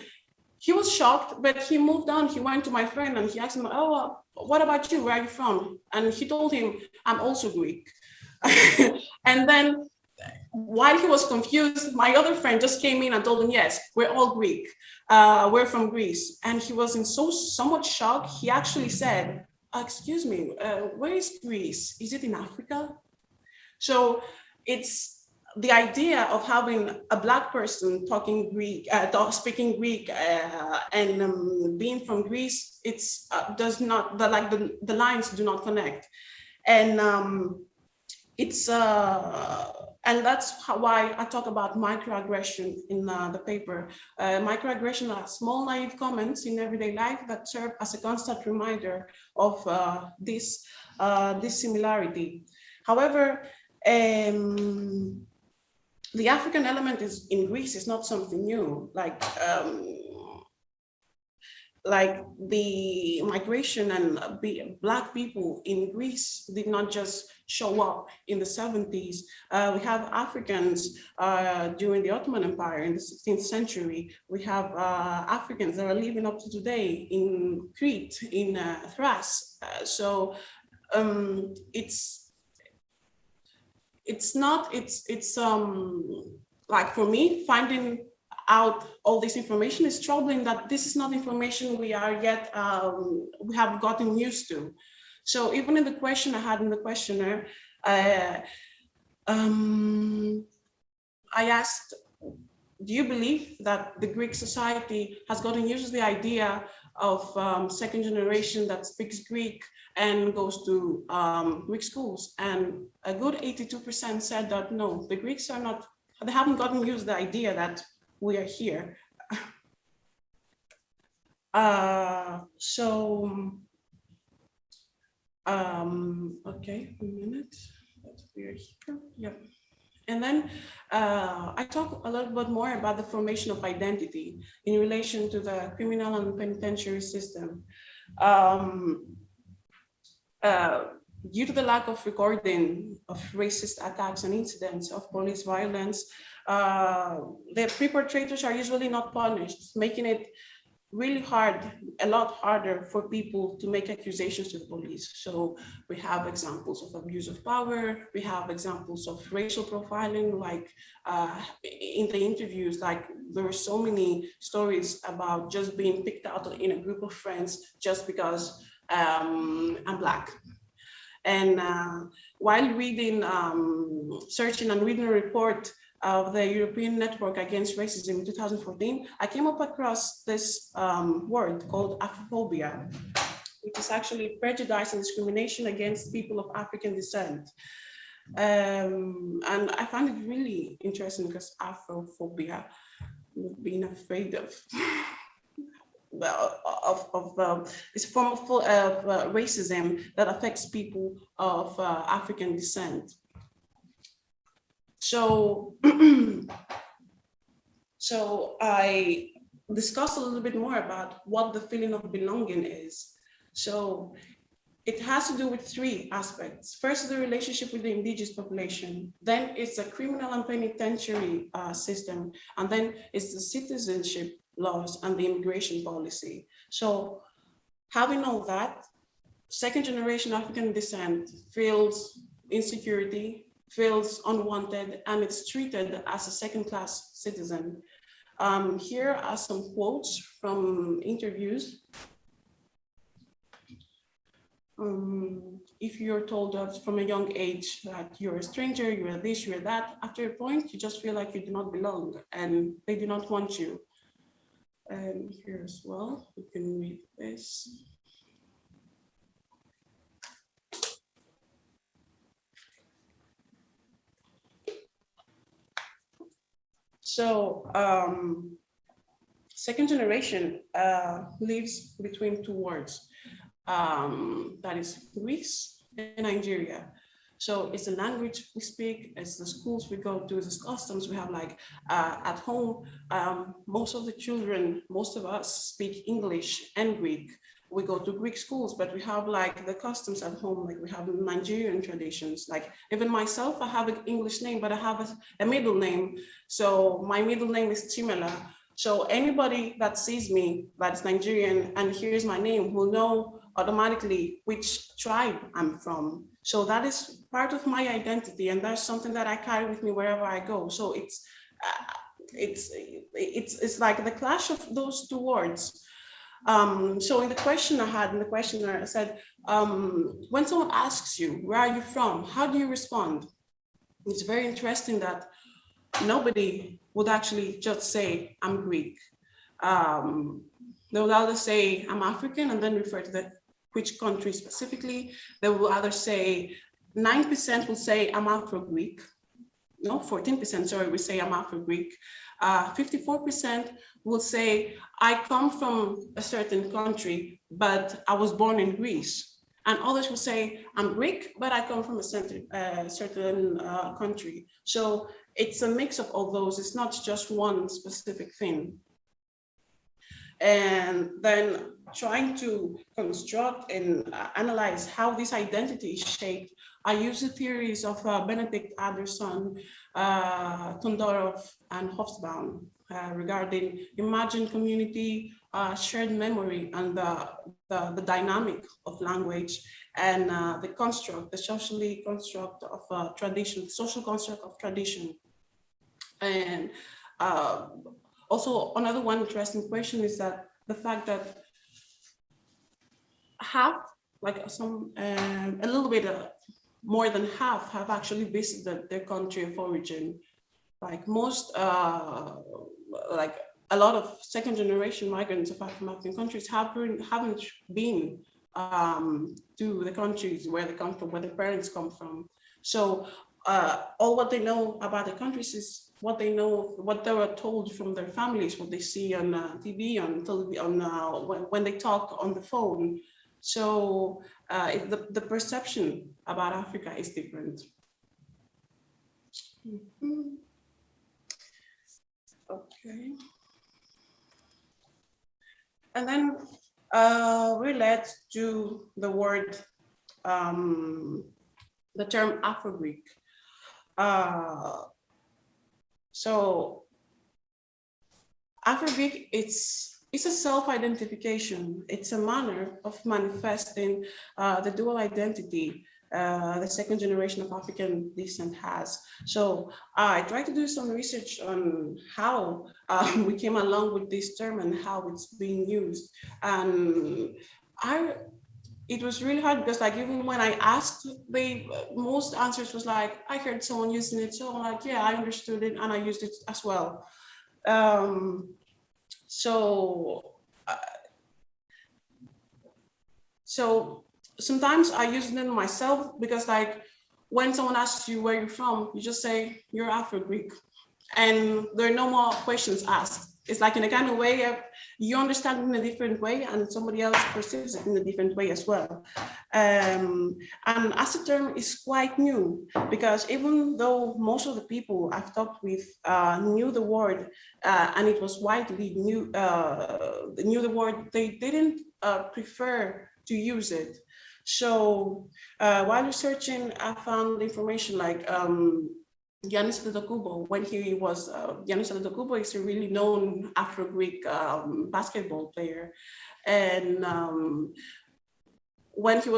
he was shocked, but he moved on. He went to my friend and he asked him, oh, what about you? Where are you from? And he told him, I'm also Greek. And then while he was confused, my other friend just came in and told him, yes, we're all Greek. We're from Greece. And he was in so much shock. He actually said, excuse me, where is Greece? Is it in Africa? So it's the idea of having a Black person talking Greek, speaking Greek, and being from Greece, it's does not, the lines do not connect. And and that's why I talk about microaggression in the paper. Microaggression are small naive comments in everyday life that serve as a constant reminder of this similarity. However, the African element in Greece is not something new. Like the migration and Black people in Greece did not just show up in the 70s. We have Africans during the Ottoman Empire in the 16th century. We have Africans that are living up to today in Crete, in Thrace. So like, for me, finding out all this information is troubling, that this is not information we are yet, we have gotten used to. So even in the question I had in the questionnaire, I asked, do you believe that the Greek society has gotten used to the idea of second generation that speaks Greek and goes to Greek schools? And a good 82% said that no, the Greeks are not, they haven't gotten used to the idea that we are here. Okay, a minute, we are here, yeah. And then I talk a little bit more about the formation of identity in relation to the criminal and penitentiary system. Due to the lack of recording of racist attacks and incidents of police violence, the perpetrators are usually not punished, making it really hard, a lot harder for people to make accusations to the police. So we have examples of abuse of power, we have examples of racial profiling, like in the interviews, like there were so many stories about just being picked out in a group of friends just because I'm Black. And while reading, searching and reading a report of the European Network Against Racism in 2014, I came up across this word called Afrophobia, which is actually prejudice and discrimination against people of African descent. And I find it really interesting because Afrophobia, being afraid of it's a form of racism that affects people of African descent. So, so I discussed a little bit more about what the feeling of belonging is. So it has to do with three aspects. First, the relationship with the indigenous population. Then it's a criminal and penitentiary system. And then it's the citizenship laws and the immigration policy. So having all that, second generation African descent feels insecurity, feels unwanted, and it's treated as a second-class citizen. Here are some quotes from interviews. If you're told that from a young age that you're a stranger, you're this, you're that, after a point, you just feel like you do not belong and they do not want you. And here as well, you can read this. So second generation lives between two words, that is Greece and Nigeria. So it's the language we speak, it's the schools we go to, it's the customs we have. Like at home, most of the children, most of us speak English and Greek. We go to Greek schools, but we have like the customs at home, like we have Nigerian traditions. Like even myself, I have an English name, but I have a middle name. So my middle name is Chimela. So anybody that sees me that's Nigerian and hears my name will know automatically which tribe I'm from. So that is part of my identity, and that's something that I carry with me wherever I go. So it's like the clash of those two words. So in the question I had, in the questionnaire, I said, when someone asks you, where are you from? How do you respond? It's very interesting that nobody would actually just say, I'm Greek. They would either say, I'm African, and then refer to which country specifically. They will either say, 9% will say, I'm AfroGreek. No, 14%, sorry, we say I'm AfroGreek. 54% will say, I come from a certain country, but I was born in Greece. And others will say, I'm Greek, but I come from a certain country. So it's a mix of all those. It's not just one specific thing. And then trying to construct and analyze how this identity is shaped, I use the theories of Benedict Anderson, Tondorov, and Hobsbawm regarding imagined community, shared memory, and the dynamic of language, and the construct, the socially construct of tradition, the social construct of tradition. And also, another one interesting question is that the fact that half, like a little bit more than half have actually visited their country of origin. Like most, like a lot of second generation migrants from African countries haven't been to the countries where they come from, where their parents come from. So all what they know about the countries is what they know, what they were told from their families, what they see on TV, on television, when they talk on the phone. So the perception about Africa is different. Mm-hmm. Okay. And then we led to the word, the term AfroGreek. So AfroGreek, it's a self-identification. It's a manner of manifesting the dual identity the second generation of African descent has. So I tried to do some research on how we came along with this term and how it's being used. And it was really hard because like even when I asked, most answers was like, I heard someone using it. So I'm like, yeah, I understood it and I used it as well. So sometimes I use them myself because like when someone asks you where you're from, you just say you're AfroGreek and there are no more questions asked. It's like in a kind of way of you understand it in a different way and somebody else perceives it in a different way as well. And as a term is quite new because even though most of the people I've talked with knew the word and it was widely knew the word, they didn't prefer to use it. So while researching, I found information like Giannis Antetokounmpo, when he was, Giannis Antetokounmpo is a really known Afro-Greek basketball player. And when he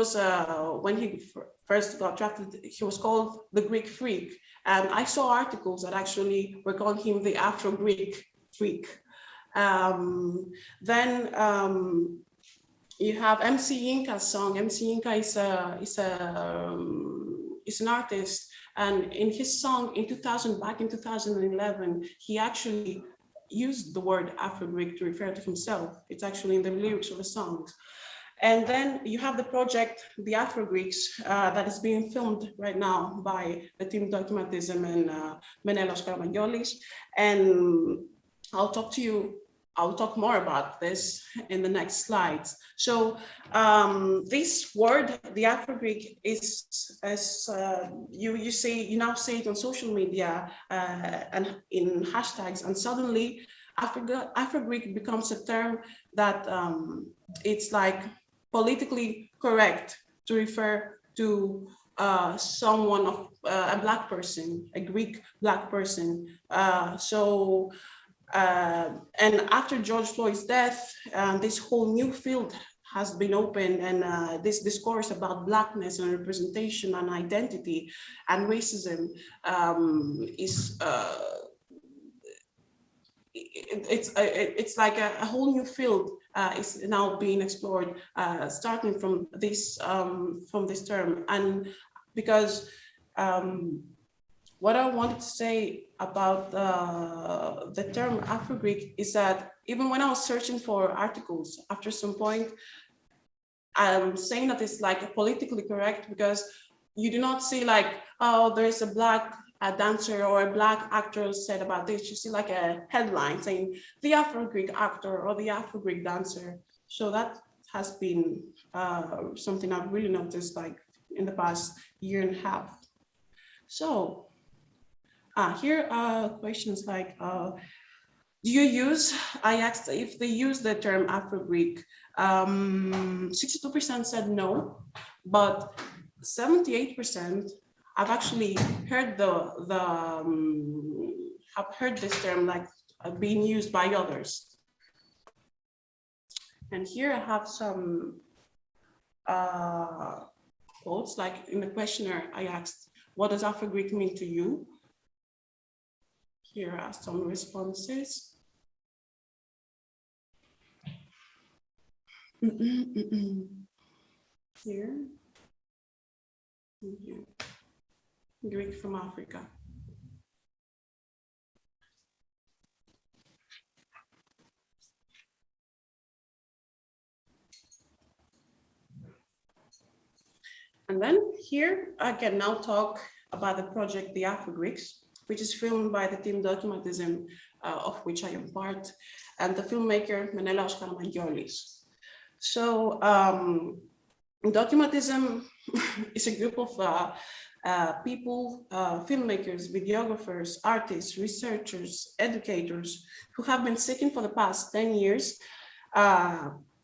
first got drafted, he was called the Greek freak. And I saw articles that actually were calling him the Afro-Greek freak. Then you have MC Inca's song. MC Inca is an artist. And in his song back in 2011, he actually used the word Afro-Greek to refer to himself. It's actually in the lyrics of the songs. And then you have the project, the AfroGreeks, that is being filmed right now by the team Documentism and Menelaos Karamaghiolis. And I'll talk more about this in the next slides. So this word, the AfroGreek, is, as you now see it on social media and in hashtags, and suddenly AfroGreek becomes a term that it's like politically correct to refer to someone of a Black person, a Greek Black person. And after George Floyd's death, this whole new field has been opened, and this discourse about Blackness and representation and identity and racism is it's like a whole new field is now being explored, starting from this term. And because what I wanted to say about the term Afro-Greek is that even when I was searching for articles, after some point, I'm saying that it's like politically correct, because you do not see like, oh, there's a Black dancer or a Black actor said about this. You see like a headline saying the Afro-Greek actor or the Afro-Greek dancer. So that has been something I've really noticed like in the past year and a half. So here are questions like, do you use, I asked if they use the term Afro-Greek, 62% said no, but 78% I've actually heard have heard this term like being used by others. And here I have some quotes, like in the questionnaire I asked, what does Afro-Greek mean to you? Here are some responses. Here. Greek from Africa. And then here I can now talk about the project, the AfroGreeks, which is filmed by the team Documentism, of which I am part, and the filmmaker Menelaos Karamaghiolis. So Documentism is a group of people, filmmakers, videographers, artists, researchers, educators, who have been seeking for the past 10 years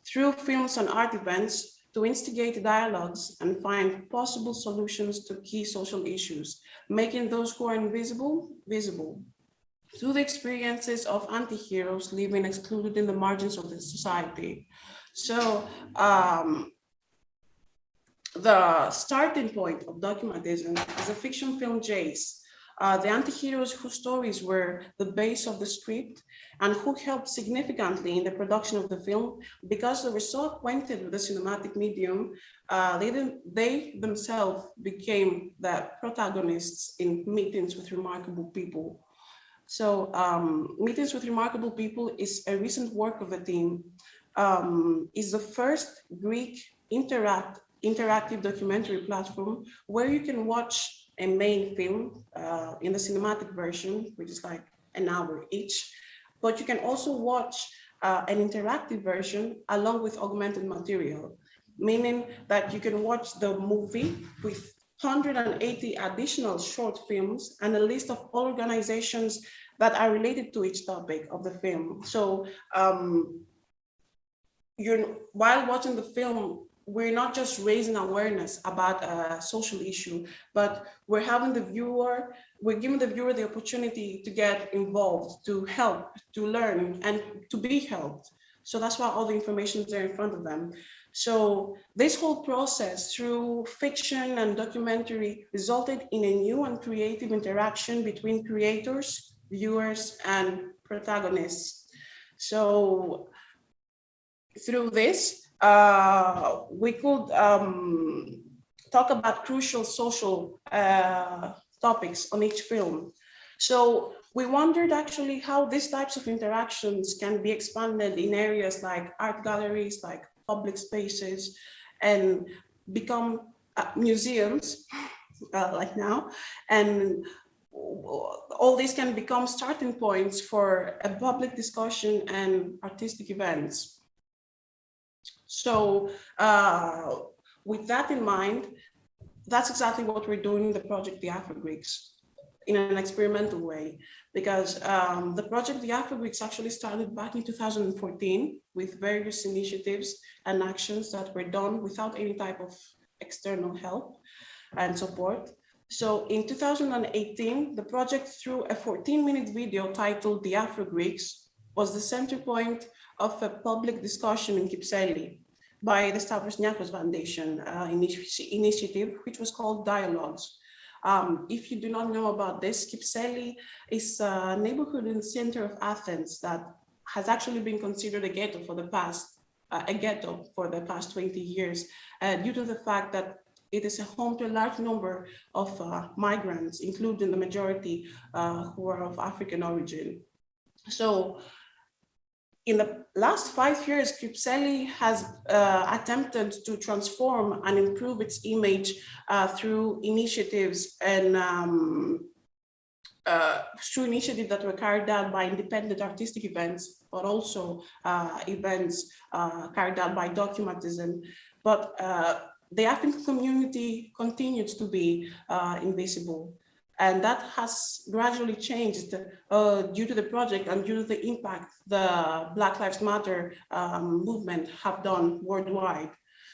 through films and art events to instigate dialogues and find possible solutions to key social issues, making those who are invisible, visible, through the experiences of anti-heroes living excluded in the margins of the society. So the starting point of Documentism is a fiction film, Jace, the anti-heroes whose stories were the base of the script and who helped significantly in the production of the film because they were so acquainted with the cinematic medium, they themselves became the protagonists in Meetings with Remarkable People. So Meetings with Remarkable People is a recent work of the team, is the first Greek interactive documentary platform where you can watch a main film in the cinematic version, which is like an hour each, but you can also watch an interactive version along with augmented material, meaning that you can watch the movie with 180 additional short films and a list of all organizations that are related to each topic of the film. So while watching the film, we're not just raising awareness about a social issue, but we're giving the viewer the opportunity to get involved, to help, to learn, and to be helped. So that's why all the information is there in front of them. So this whole process through fiction and documentary resulted in a new and creative interaction between creators, viewers, and protagonists. So through this, we could talk about crucial social topics on each film. So we wondered actually how these types of interactions can be expanded in areas like art galleries, like public spaces and become museums like now. And all these can become starting points for a public discussion and artistic events. So with that in mind, that's exactly what we're doing in the project, the AfroGreeks, in an experimental way, because the project, the AfroGreeks, actually started back in 2014 with various initiatives and actions that were done without any type of external help and support. So in 2018, the project, through a 14-minute video titled The AfroGreeks, was the center point of a public discussion in Kypseli by the Stavros Foundation initiative, which was called Dialogues. If you do not know about this, Kypseli is a neighborhood in the center of Athens that has actually been considered a ghetto for the past 20 years, due to the fact that it is a home to a large number of migrants, including the majority who are of African origin. So in the last 5 years, Kypseli has attempted to transform and improve its image through initiatives and through initiatives that were carried out by independent artistic events, but also events carried out by documentism. But the African community continues to be invisible. And that has gradually changed due to the project and due to the impact the Black Lives Matter movement have done worldwide.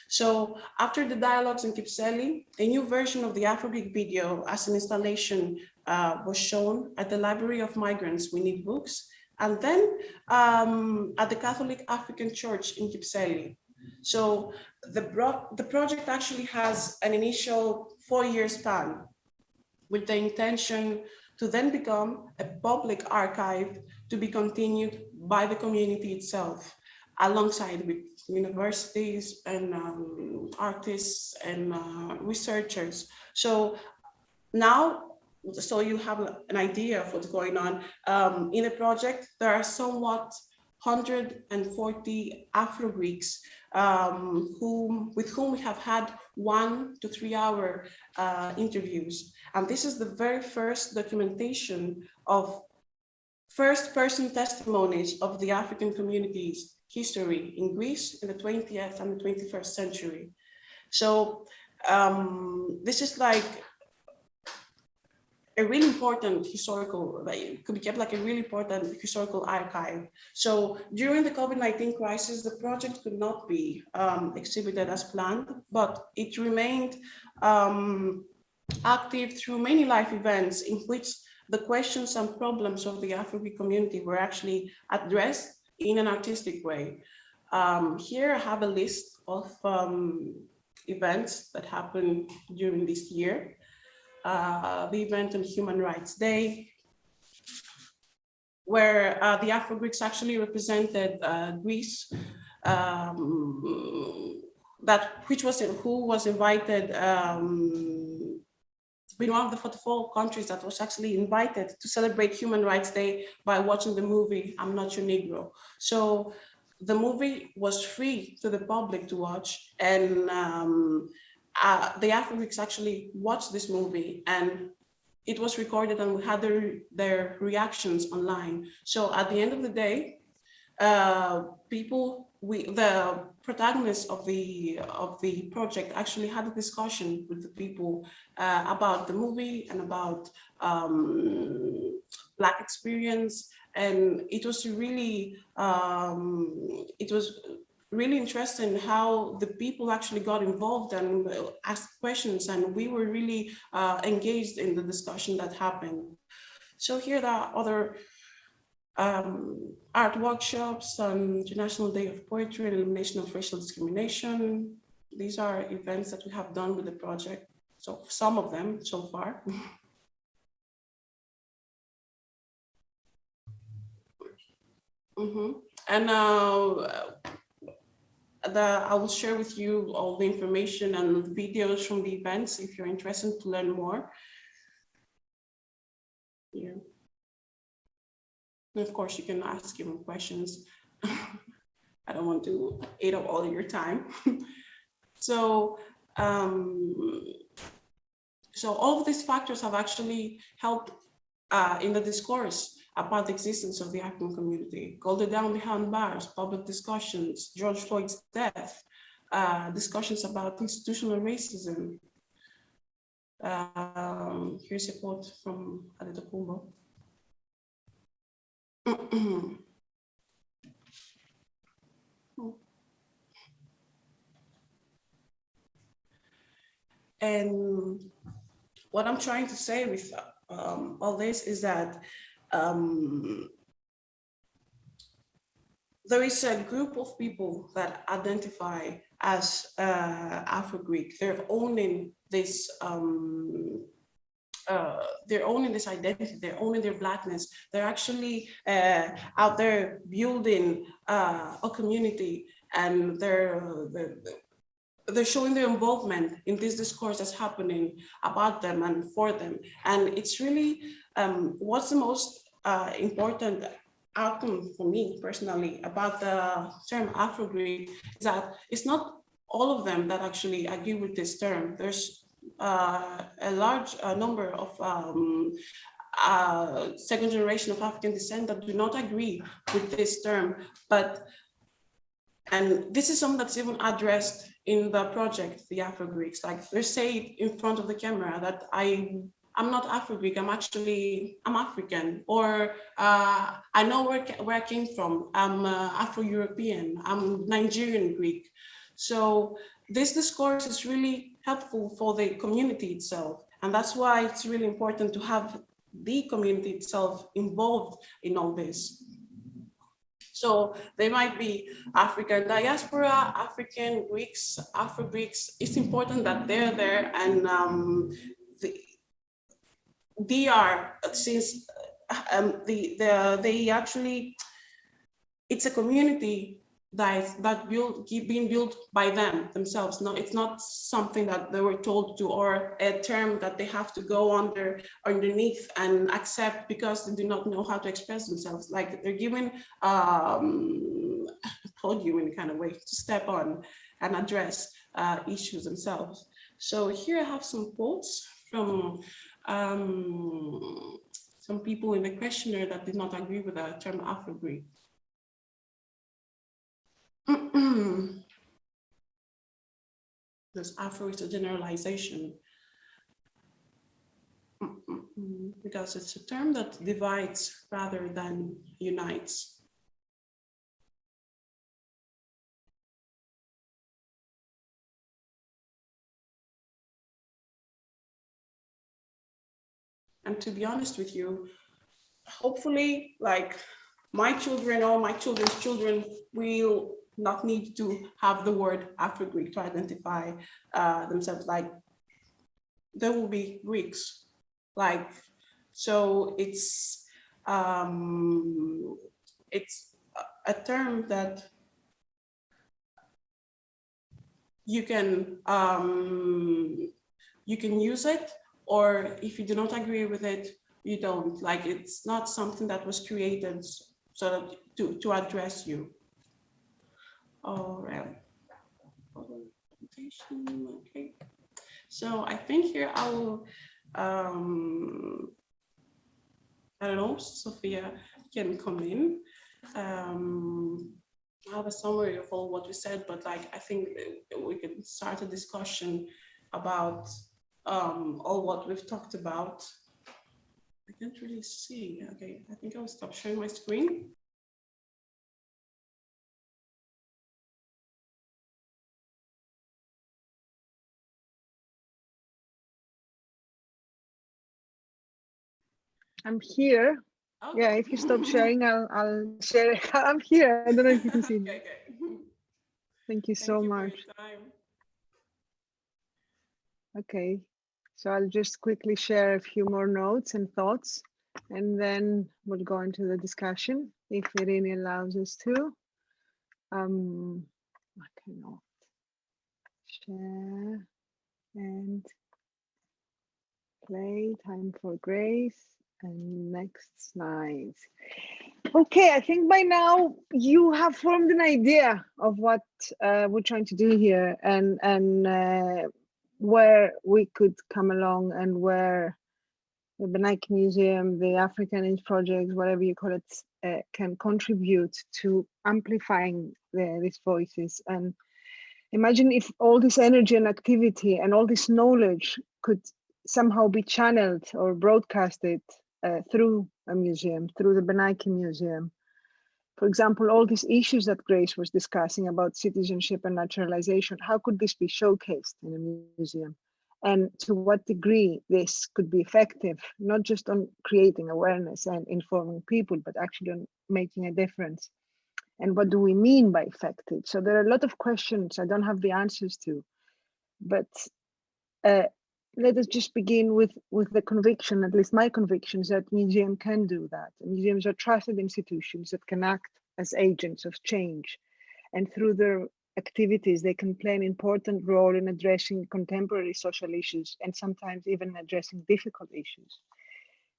So after the dialogues in Kypseli, a new version of the AfroGreek video as an installation was shown at the Library of Migrants, We Need Books, and then at the Catholic African Church in Kypseli. So the project actually has an initial 4-year span, with the intention to then become a public archive to be continued by the community itself, alongside with universities and artists and researchers. So now, so you have an idea of what's going on. In the project, there are somewhat 140 Afro-Greeks with whom we have had 1 to 3 hour interviews. And this is the very first documentation of first-person testimonies of the African community's history in Greece in the 20th and the 21st century. So this is like a really important historical, it could be kept like a really important historical archive. So during the COVID-19 crisis, the project could not be exhibited as planned, but it remained active through many live events in which the questions and problems of the AfroGreek community were actually addressed in an artistic way. Here I have a list of events that happened during this year. The event on Human Rights Day, where the Afro-Greeks actually represented Greece, who was invited, been one of the 44 countries that was actually invited to celebrate Human Rights Day by watching the movie I'm Not Your Negro. So the movie was free to the public to watch, and the Afro-Greeks actually watched this movie, and it was recorded, and we had their reactions online. So at the end of the day, the protagonists of the project actually had a discussion with the people about the movie and about Black experience, and it was really really interesting how the people actually got involved and asked questions, and we were really engaged in the discussion that happened. So here there are other art workshops on International Day of Poetry and Elimination of Racial Discrimination. These are events that we have done with the project. So some of them so far. And I will share with you all the information and videos from the events if you're interested to learn more. Yeah. And of course, you can ask him questions. I don't don't want to eat up all your time. So, so all of these factors have actually helped in the discourse about the existence of the African community. Golden Down Behind Bars, public discussions, George Floyd's death, discussions about institutional racism. Here's a quote from Adetokunbo. And what I'm trying to say with all this is that there is a group of people that identify as Afro-Greek. They're owning this identity, they're owning their Blackness. They're actually out there building a community, and they're showing their involvement in this discourse that's happening about them and for them. And it's really, what's the most important outcome for me personally about the term Afro-Greek is that it's not all of them that actually agree with this term. There's a large number of second generation of African descent that do not agree with this term, and this is something that's even addressed in the project, the Afro-Greeks. Like, they say in front of the camera that I'm not Afro-Greek, I'm African, or I know where I came from, I'm Afro-European, I'm Nigerian Greek. So this discourse is really helpful for the community itself. And that's why it's really important to have the community itself involved in all this. So they might be African diaspora, African Greeks, Afro-Greeks. It's important that they're there, and they are, since they actually, it's a community that being built by them themselves. No, it's not something that they were told to, or a term that they have to go underneath and accept because they do not know how to express themselves. Like, they're given podium in a kind of way to step on and address issues themselves. So here I have some quotes from some people in the questionnaire that did not agree with the term Afro-Greek. This Afro is a generalization because it's a term that divides rather than unites. And to be honest with you, hopefully, like, my children or my children's children will not need to have the word Afro-Greek to identify themselves. Like, there will be Greeks. Like, so it's a term that you can use it, or if you do not agree with it, you don't. Like, it's not something that was created so to address you. All right. Okay. So I think here I will, I don't know, Sophia can come in. I have a summary of all what we said, but like, I think we can start a discussion about all what we've talked about. I can't really see. Okay, I think I'll stop sharing my screen. I'm here. Oh. Yeah, if you stop sharing, I'll share. I'm here. I don't know if you can see me. Okay. Thank you so much. Okay, so I'll just quickly share a few more notes and thoughts, and then we'll go into the discussion if Irene allows us to. I cannot share and play. Time for grace. And next slides. Okay, I think by now you have formed an idea of what we're trying to do here, and where we could come along, and where the Benaki Museum, the Africanisms projects, whatever you call it, can contribute to amplifying these voices. And imagine if all this energy and activity and all this knowledge could somehow be channeled or broadcasted through a museum, through the Benaki Museum. For example, all these issues that Grace was discussing about citizenship and naturalization, how could this be showcased in a museum? And to what degree this could be effective, not just on creating awareness and informing people, but actually on making a difference. And what do we mean by effective? So there are a lot of questions I don't have the answers to, but let us just begin with the conviction, at least my convictions, that museums can do that. Museums are trusted institutions that can act as agents of change. And through their activities, they can play an important role in addressing contemporary social issues and sometimes even addressing difficult issues.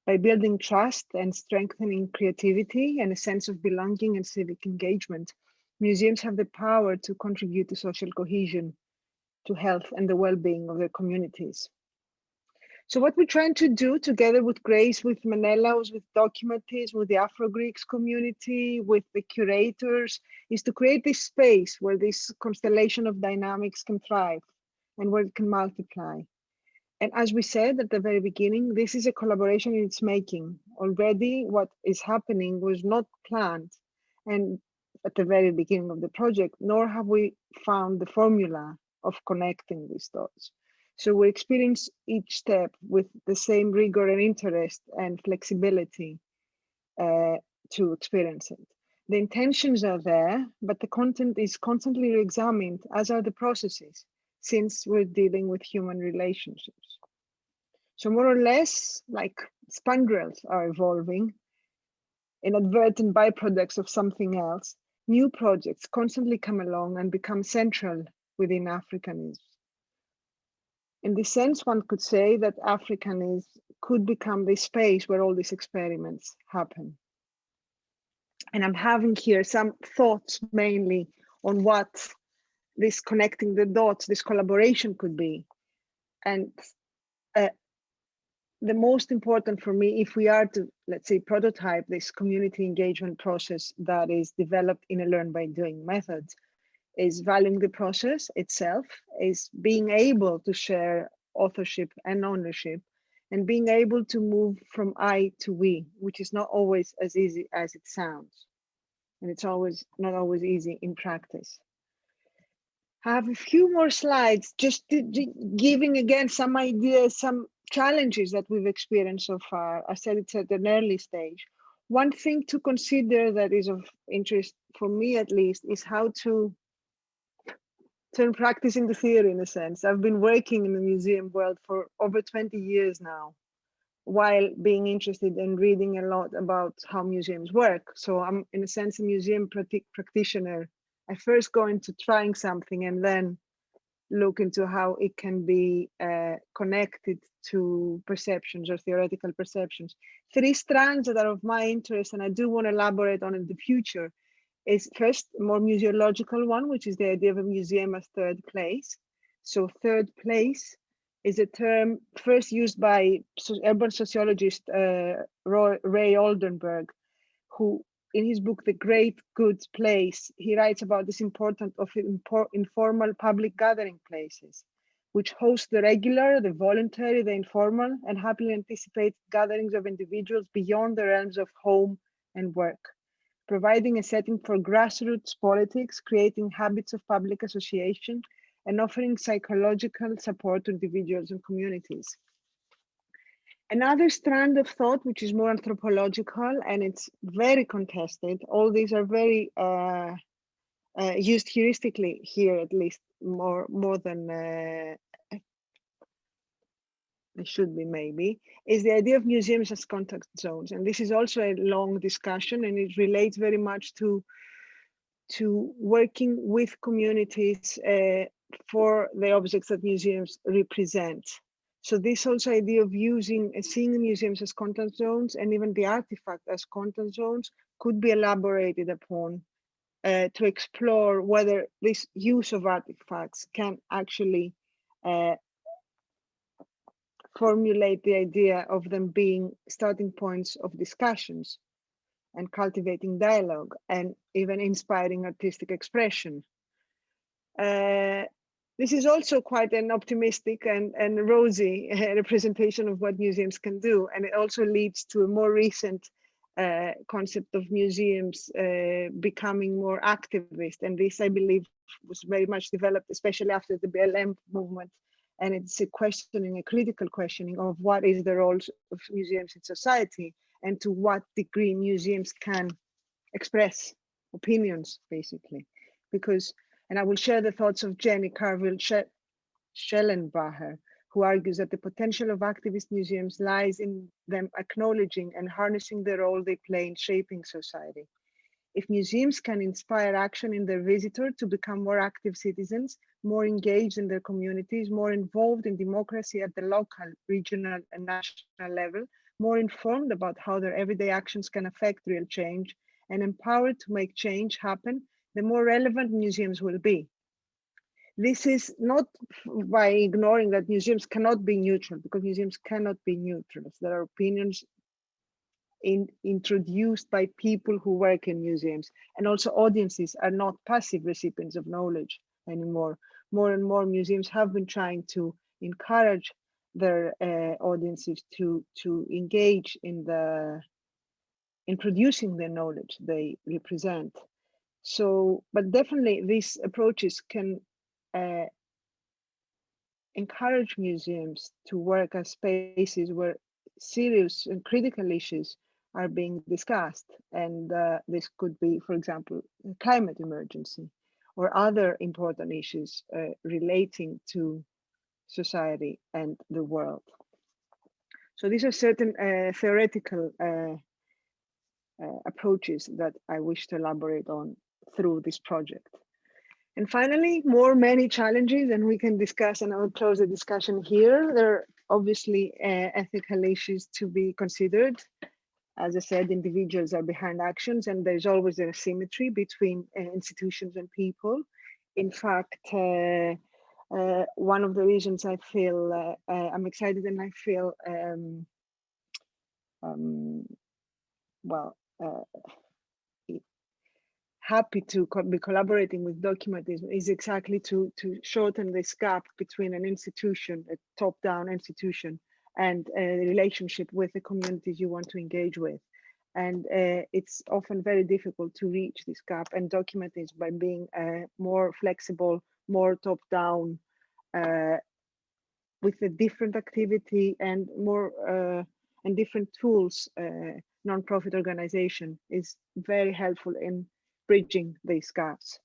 By building trust and strengthening creativity and a sense of belonging and civic engagement, museums have the power to contribute to social cohesion, to health and the well-being of their communities. So what we're trying to do together with Grace, with Menelaos, with Documentists, with the AfroGreeks community, with the curators, is to create this space where this constellation of dynamics can thrive and where it can multiply. And as we said at the very beginning, this is a collaboration in its making. Already what is happening was not planned and at the very beginning of the project, nor have we found the formula of connecting these dots. So we experience each step with the same rigor and interest and flexibility to experience it. The intentions are there, but the content is constantly re-examined, as are the processes, since we're dealing with human relationships. So more or less, like spandrels are evolving, inadvertent byproducts of something else, new projects constantly come along and become central within Africanism. In this sense, one could say that Africanism could become the space where all these experiments happen. And I'm having here some thoughts mainly on what this connecting the dots, this collaboration could be. And the most important for me, if we are to, let's say, prototype this community engagement process that is developed in a learn by doing method, is valuing the process itself, is being able to share authorship and ownership, and being able to move from I to we, which is not always as easy as it sounds. And it's not always easy in practice. I have a few more slides, just giving again some ideas, some challenges that we've experienced so far. I said it's at an early stage. One thing to consider that is of interest for me, at least, is how to turn practice into theory, in a sense. I've been working in the museum world for over 20 years now, while being interested in reading a lot about how museums work. So I'm, in a sense, a museum practitioner. I first go into trying something and then look into how it can be connected to perceptions or theoretical perceptions. 3 strands that are of my interest, and I do want to elaborate on in the future, is first a more museological one, which is the idea of a museum as third place. So third place is a term first used by urban sociologist Ray Oldenburg, who in his book, The Great Good Place, he writes about this importance of informal public gathering places, which host the regular, the voluntary, the informal, and happily anticipate gatherings of individuals beyond the realms of home and work, providing a setting for grassroots politics, creating habits of public association, and offering psychological support to individuals and communities. Another strand of thought, which is more anthropological, and it's very contested. All these are very used heuristically here, at least more than they should be, maybe, is the idea of museums as contact zones. And this is also a long discussion, and it relates very much to working with communities for the objects that museums represent. So this also idea of seeing the museums as content zones, and even the artifact as content zones, could be elaborated upon to explore whether this use of artifacts can actually formulate the idea of them being starting points of discussions and cultivating dialogue and even inspiring artistic expression. This is also quite an optimistic and rosy representation of what museums can do. And it also leads to a more recent concept of museums becoming more activist. And this, I believe, was very much developed, especially after the BLM movement. And it's a questioning, a critical questioning of what is the role of museums in society and to what degree museums can express opinions, basically. Because, and I will share the thoughts of Jenny Carville-Schellenbacher, who argues that the potential of activist museums lies in them acknowledging and harnessing the role they play in shaping society. If museums can inspire action in their visitor to become more active citizens, more engaged in their communities, more involved in democracy at the local, regional, and national level, more informed about how their everyday actions can affect real change, and empowered to make change happen, the more relevant museums will be. This is not by ignoring that museums cannot be neutral, because museums cannot be neutral. There are opinions introduced by people who work in museums, and also audiences are not passive recipients of knowledge anymore. More and more museums have been trying to encourage their audiences to engage in producing the knowledge they represent. So, but definitely these approaches can encourage museums to work as spaces where serious and critical issues are being discussed. And this could be, for example, the climate emergency or other important issues relating to society and the world. So these are certain theoretical approaches that I wish to elaborate on through this project. And finally, many challenges, and we can discuss, and I will close the discussion here. There are obviously ethical issues to be considered. As I said, individuals are behind actions, and there's always an asymmetry between institutions and people. In fact, one of the reasons I feel I'm excited and I feel happy to be collaborating with Documentism is exactly to shorten this gap between an institution, a top-down institution, and a relationship with the communities you want to engage with. And it's often very difficult to reach this gap, and Documentism, by being more flexible, more top-down, with a different activity and more and different tools, non-profit organization is very helpful in bridging these gaps.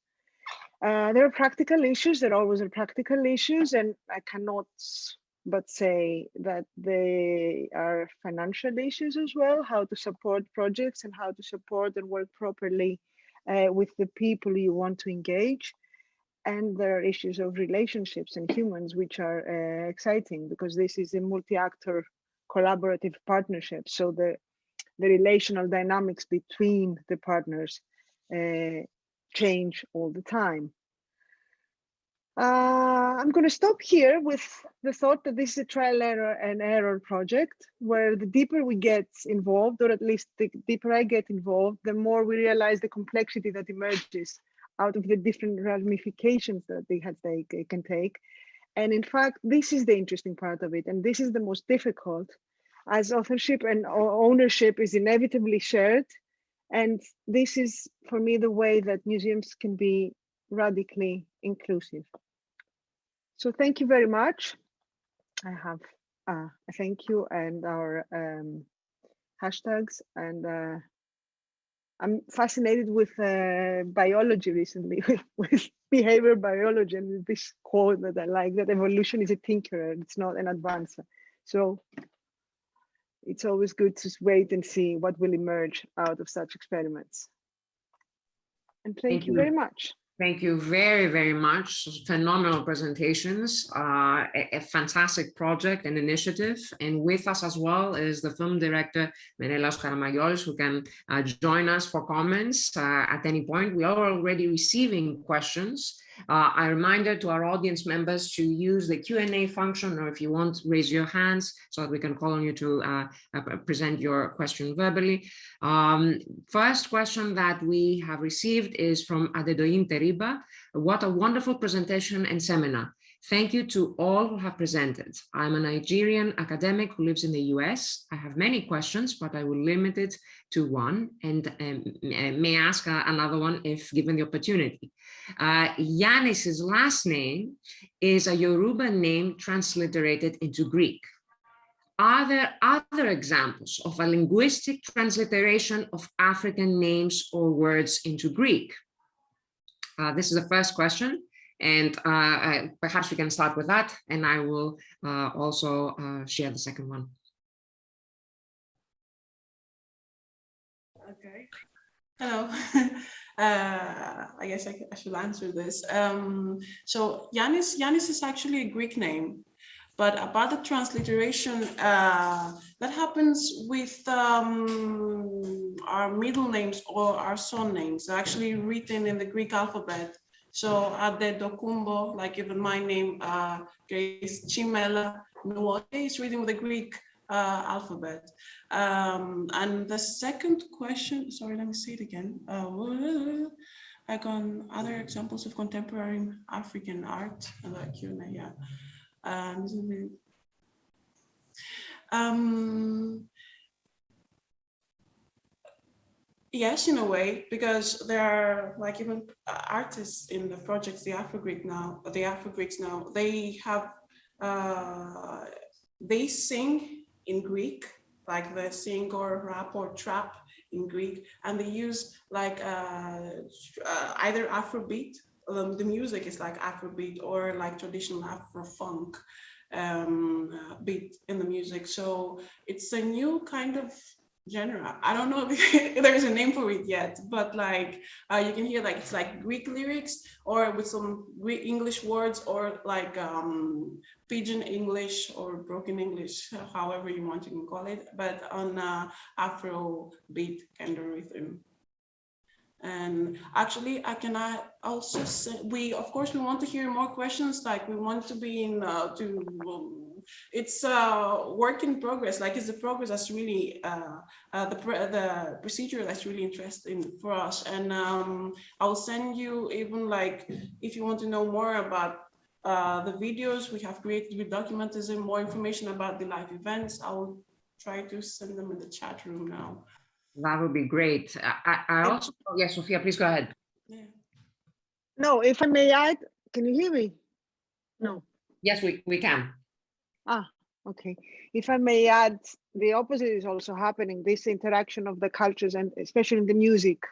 There are practical issues, there always are practical issues, and I cannot but say that they are financial issues as well, how to support projects and how to support and work properly with the people you want to engage. And there are issues of relationships and humans, which are exciting because this is a multi-actor collaborative partnership. So the relational dynamics between the partners change all the time. I'm going to stop here with the thought that this is a trial and error project, where the deeper we get involved, or at least the deeper I get involved, the more we realize the complexity that emerges out of the different ramifications that they can take. And in fact, this is the interesting part of it. And this is the most difficult, as authorship and ownership is inevitably shared. And this is, for me, the way that museums can be radically inclusive. So thank you very much. I have a thank you and our hashtags, and I'm fascinated with biology recently, with behavior biology, and this quote that I like, that evolution is a tinkerer, it's not an advancer. So it's always good to wait and see what will emerge out of such experiments. And thank you very much. Thank you very, very much. Phenomenal presentations, a fantastic project and initiative. And with us as well is the film director, Menelaos Karamaghiolis, who can join us for comments at any point. We are already receiving questions. A reminder to our audience members to use the Q&A function, or if you want, raise your hands so that we can call on you to present your question verbally. First question that we have received is from Adedoyin Teriba. What a wonderful presentation and seminar. Thank you to all who have presented. I'm a Nigerian academic who lives in the US. I have many questions, but I will limit it to one and may ask another one if given the opportunity. Yanis's last name is a Yoruba name transliterated into Greek. Are there other examples of a linguistic transliteration of African names or words into Greek? This is the first question, and perhaps we can start with that, and I will also share the second one. Okay. Hello. I guess I should answer this. So Yanis is actually a Greek name. But about the transliteration, that happens with our middle names or our son names. They're actually written in the Greek alphabet. So Adedokumbo, like even my name, Grace Chimela Nwoke, is written with the Greek alphabet. And the second question, sorry, let me say it again. Like on other examples of contemporary African art and the Q&A, yeah. Yes, in a way, because there are like even artists in the projects, the AfroGreeks now, they have, they sing in Greek, like they sing or rap or trap in Greek, and they use like either Afrobeat. The music is like Afrobeat or like traditional Afro-funk beat in the music. So it's a new kind of genre. I don't know if there's a name for it yet, but like you can hear like it's like Greek lyrics or with some Greek English words or like pidgin English or broken English, however you want to call it, but on Afro-beat kind of rhythm. And actually, I can also say, of course, we want to hear more questions. Like we want to be in, it's a work in progress. Like it's the progress that's really, the procedure that's really interesting for us. And I'll send you even like, if you want to know more about the videos we have created with documentism, more information about the live events, I'll try to send them in the chat room now. That would be great. I also, yes, Sophia, please go ahead. Yeah. No, if I may add, can you hear me? No. Yes, we can. Okay. If I may add, the opposite is also happening, this interaction of the cultures and especially in the music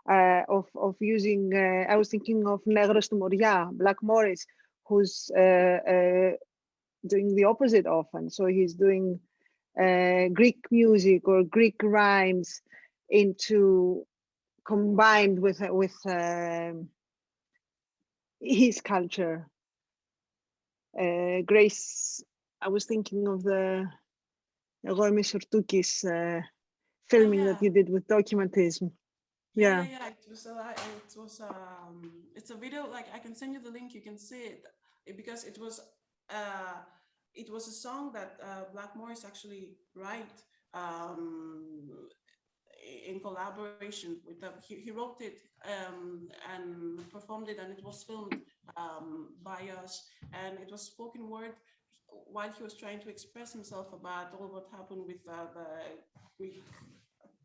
of using, I was thinking of Negros tu Moria, Black Morris, who's doing the opposite often. So he's doing Greek music or Greek rhymes combined with his culture. Grace, I was thinking of the filming that you did with documentism. Yeah. It's a video, like I can send you the link, you can see it, because it was a song that Black Morris actually wrote in collaboration with them. He wrote it and performed it, and it was filmed by us, and it was spoken word while he was trying to express himself about all what happened with the Greek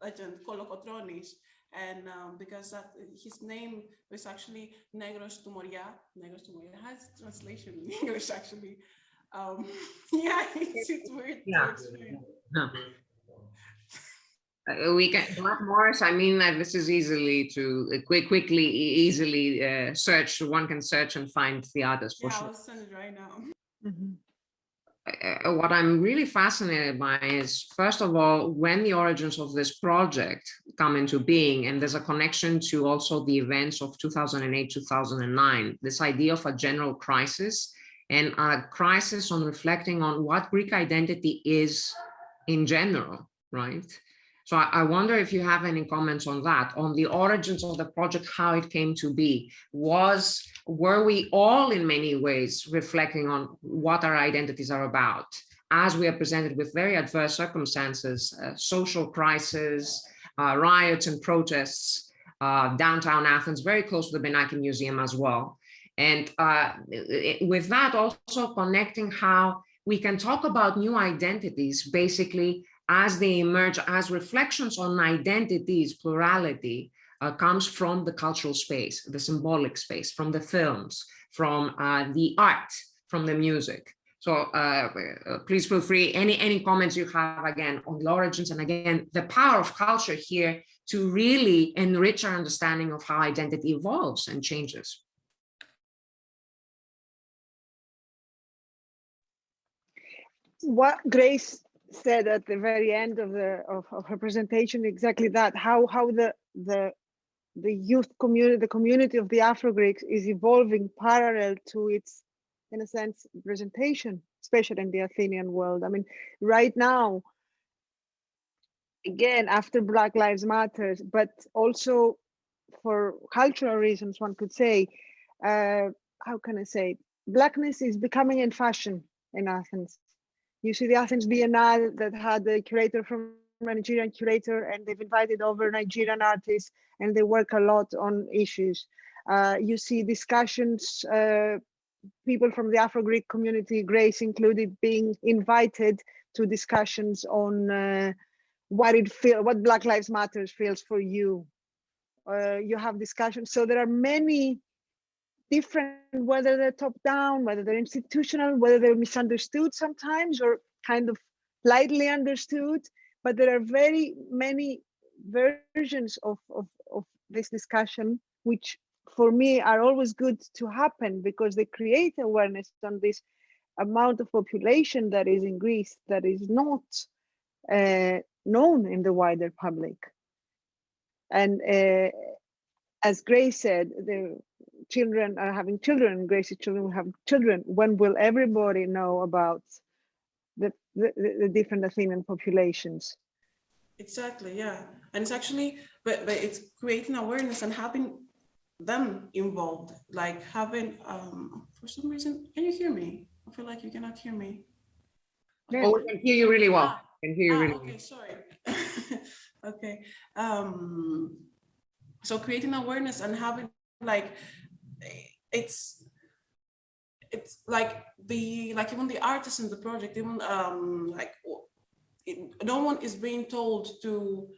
legend Kolokotronis. And because his name was actually Negros tu Moria. Negros tu Moria has translation in English actually. Yeah, it's weird to explain. No. We can, Black Morris, I mean, this is easily easily search. One can search and find the artist for sure. I'll send it right now. Mm-hmm. what I'm really fascinated by is, first of all, when the origins of this project come into being, and there's a connection to also the events of 2008, 2009, this idea of a general crisis, and a crisis on reflecting on what Greek identity is in general, right? So I wonder if you have any comments on that, on the origins of the project, how it came to be. Were we all in many ways reflecting on what our identities are about, as we are presented with very adverse circumstances, social crisis, riots and protests, downtown Athens, very close to the Benaki Museum as well. And with that, also connecting how we can talk about new identities, basically, as they emerge as reflections on identities, plurality, comes from the cultural space, the symbolic space, from the films, from the art, from the music. So please feel free, any comments you have, again, on the origins, and again, the power of culture here to really enrich our understanding of how identity evolves and changes. What Grace said at the very end of her presentation, exactly that, how the youth community, the community of the Afro-Greeks is evolving parallel to its, in a sense, presentation, especially in the Athenian world. I mean, right now, again, after Black Lives Matter, but also for cultural reasons, one could say, how can I say, Blackness is becoming in fashion in Athens. You see the Athens Biennale that had the curator from a Nigerian curator, and they've invited over Nigerian artists, and they work a lot on issues. You see discussions, people from the AfroGreek community, Grace included, being invited to discussions on what Black Lives Matter feels for you. You have discussions. So there are many different, whether they're top down, whether they're institutional, whether they're misunderstood sometimes or kind of lightly understood, but there are very many versions of this discussion, which for me are always good to happen because they create awareness on this amount of population that is in Greece that is not known in the wider public. And as Grace said, the children are having children, Grace's children will have children. When will everybody know about the different Athenian populations? Exactly, yeah. And it's actually, but it's creating awareness and having them involved, like having, for some reason, can you hear me? I feel like you cannot hear me. Yes. Oh, we can hear you really well. Can hear you really okay, well. sorry. Okay. So creating awareness and having, like, it's like even the artists in the project, even no one is being told to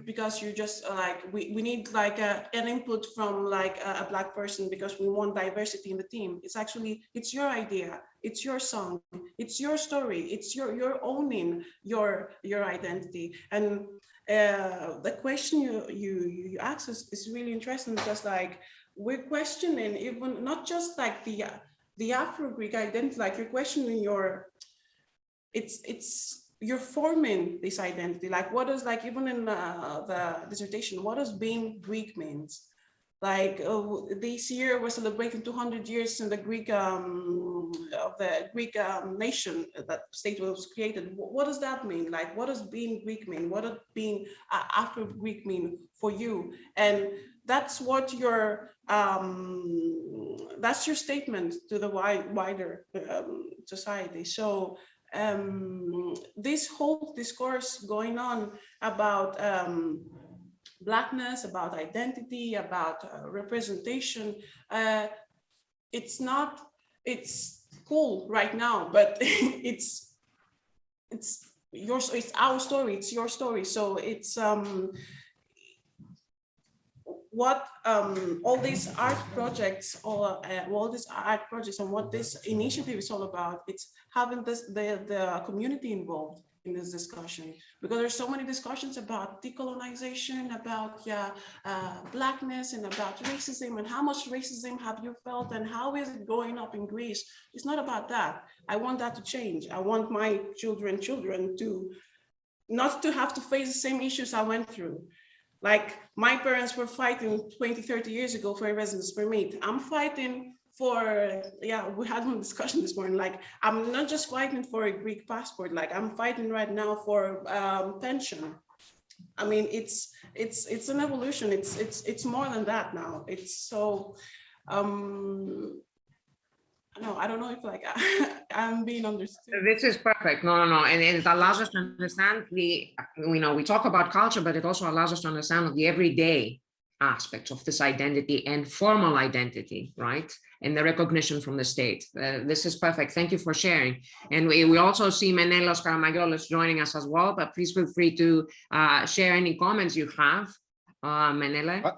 because you just we need like an input from like a Black person because we want diversity in the team. It's actually, it's your idea, it's your song, it's your story, it's you're owning your identity. And the question you asked is really interesting because like we're questioning even not just like the Afro-Greek identity, like you're questioning you're forming this identity. Like what is, like even in the dissertation, what does being Greek means? Like this year we're celebrating 200 years in the Greek of the Greek nation, that state was created. What does that mean? Like what does being Greek mean? What does being Afro-Greek mean for you? And that's what your that's your statement to the wider society. So this whole discourse going on about Blackness, about identity, about representation, it's cool right now, but it's our story, it's your story. So it's what all these art projects, or all these art projects, and what this initiative is all about, it's having the community involved in this discussion, because there's so many discussions about decolonization, about blackness, and about racism, and how much racism have you felt, and how is it going up in Greece? It's not about that. I want that to change. I want my children to not to have to face the same issues I went through. Like, my parents were fighting 20, 30 years ago for a residence permit. I'm fighting for, we had one discussion this morning, like, I'm not just fighting for a Greek passport, like, I'm fighting right now for pension. I mean, it's an evolution. It's more than that now. It's so, no, I don't know if like I'm being understood. This is perfect. No. And it allows us to understand we talk about culture, but it also allows us to understand the everyday aspects of this identity and formal identity, right? And the recognition from the state. This is perfect. Thank you for sharing. And we also see Menelaos Karamaghiolis joining us as well, but please feel free to share any comments you have. Menelaos?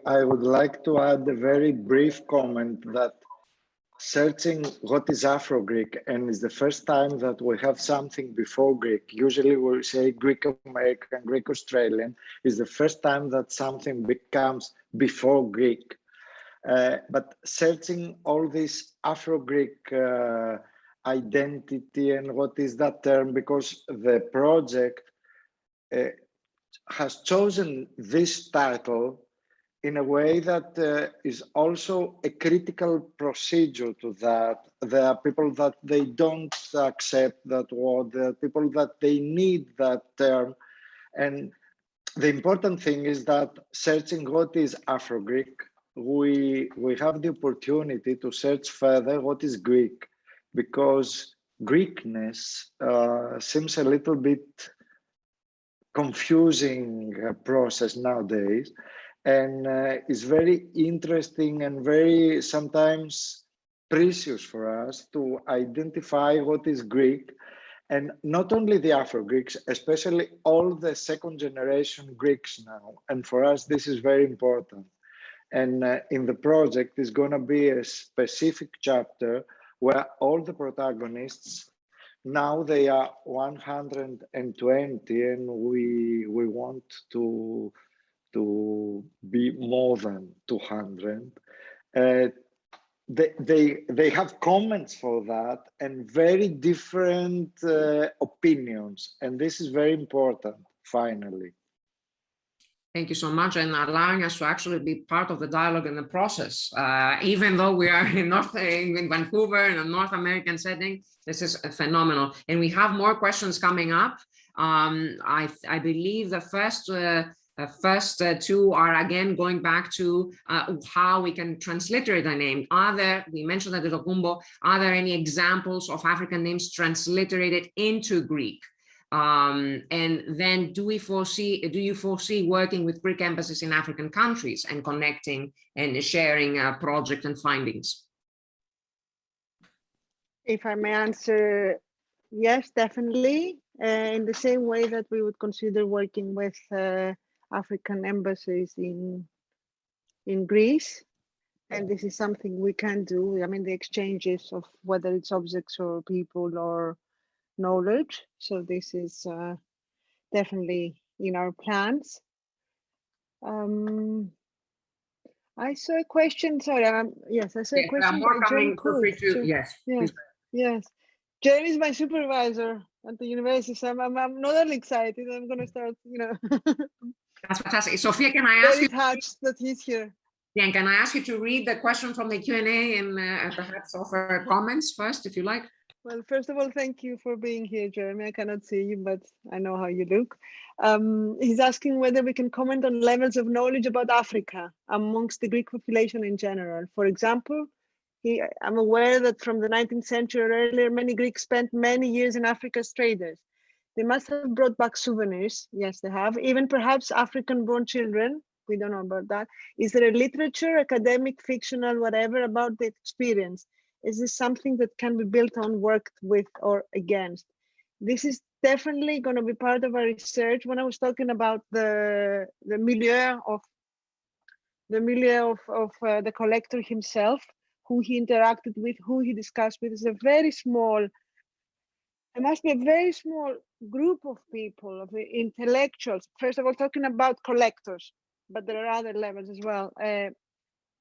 I would like to add a very brief comment that searching what is Afro-Greek, and it's the first time that we have something before Greek. Usually we say Greek American, Greek Australian. Is the first time that something becomes before Greek. But searching all this Afro-Greek identity and what is that term, because the project has chosen this title in a way that is also a critical procedure to that. There are people that they don't accept that word, there are people that they need that term. And the important thing is that searching what is Afro-Greek, we have the opportunity to search further what is Greek, because Greekness seems a little bit confusing process nowadays. And it's very interesting and very sometimes precious for us to identify what is Greek, and not only the Afro-Greeks, especially all the second generation Greeks now. And for us, this is very important. And in the project is going to be a specific chapter where all the protagonists, now they are 120, and we want to be more than 200. They have comments for that and very different opinions. And this is very important, finally. Thank you so much, and allowing us to actually be part of the dialogue and the process. Even though we are in Vancouver, in a North American setting, this is phenomenal. And we have more questions coming up. I believe the first two are again going back to how we can transliterate a name. We mentioned that are there any examples of African names transliterated into Greek? And then do you foresee working with Greek embassies in African countries and connecting and sharing project and findings? If I may answer, yes, definitely. In the same way that we would consider working with African embassies in Greece. And this is something we can do. I mean, the exchanges of whether it's objects or people or knowledge. So this is definitely in our plans. I saw a question, sorry, yes, I saw a question. More coming, feel free to, yes. Yes. Jeremy is my supervisor at the university, so I'm not only excited, I'm going to start, That's fantastic. Sophia, can I ask you? Very touched that he's here. Yeah, can I ask you to read the question from the Q&A and perhaps offer comments first, if you like? Well, first of all, thank you for being here, Jeremy. I cannot see you, but I know how you look. He's asking whether we can comment on levels of knowledge about Africa amongst the Greek population in general. For example, I'm aware that from the 19th century or earlier, many Greeks spent many years in Africa as traders. They must have brought back souvenirs. Yes, they have. Even perhaps African-born children. We don't know about that. Is there a literature, academic, fictional, whatever, about the experience? Is this something that can be built on, worked with, or against? This is definitely going to be part of our research. When I was talking about the milieu of the milieu of the collector himself, who he interacted with, who he discussed with. It's a very small, it must be a very small group of people, of intellectuals. First of all, talking about collectors, but there are other levels as well,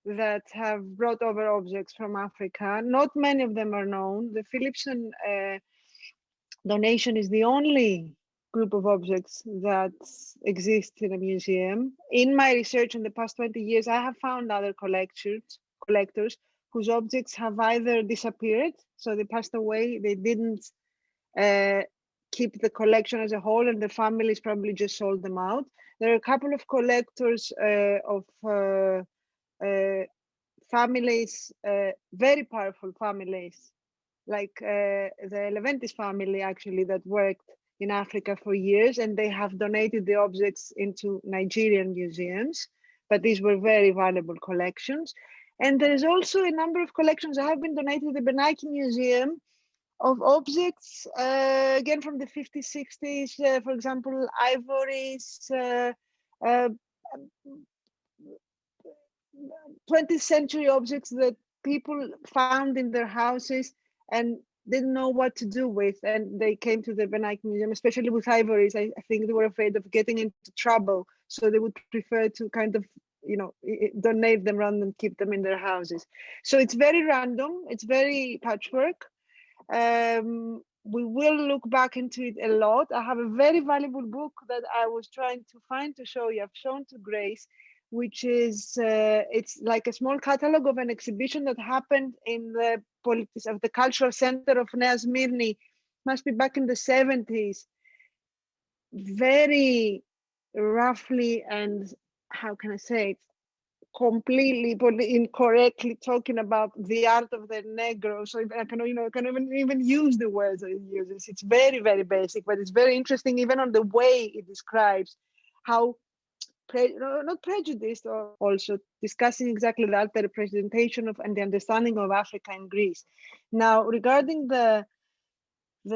that have brought over objects from Africa. Not many of them are known. The Philipson donation is the only group of objects that exist in a museum. In my research in the past 20 years, I have found other collectors whose objects have either disappeared, so they passed away, they didn't keep the collection as a whole, and the families probably just sold them out. There are a couple of collectors of families, very powerful families, like the Leventis family, actually, that worked in Africa for years, and they have donated the objects into Nigerian museums, but these were very valuable collections. And there is also a number of collections that have been donated to the Benaki Museum of objects, again from the 50s, 60s, for example, ivories, 20th century objects that people found in their houses and didn't know what to do with, and they came to the Benaki Museum, especially with ivories. I think they were afraid of getting into trouble, so they would prefer to kind of, you know, donate them rather than keep them in their houses. So it's very random, it's very patchwork. We will look back into it a lot. I have a very valuable book that I was trying to find to show you. I've shown to Grace, which is, it's like a small catalog of an exhibition that happened in the Cultural Center of Nea Smyrni, must be back in the 70s. Very roughly, and how can I say it, completely incorrectly talking about the art of the Negro. So I can, you know, I can't even use the words that it uses. It's very, very basic, but it's very interesting, even on the way it describes how not prejudiced, or also discussing exactly that, the representation of and the understanding of Africa in Greece. Now, regarding the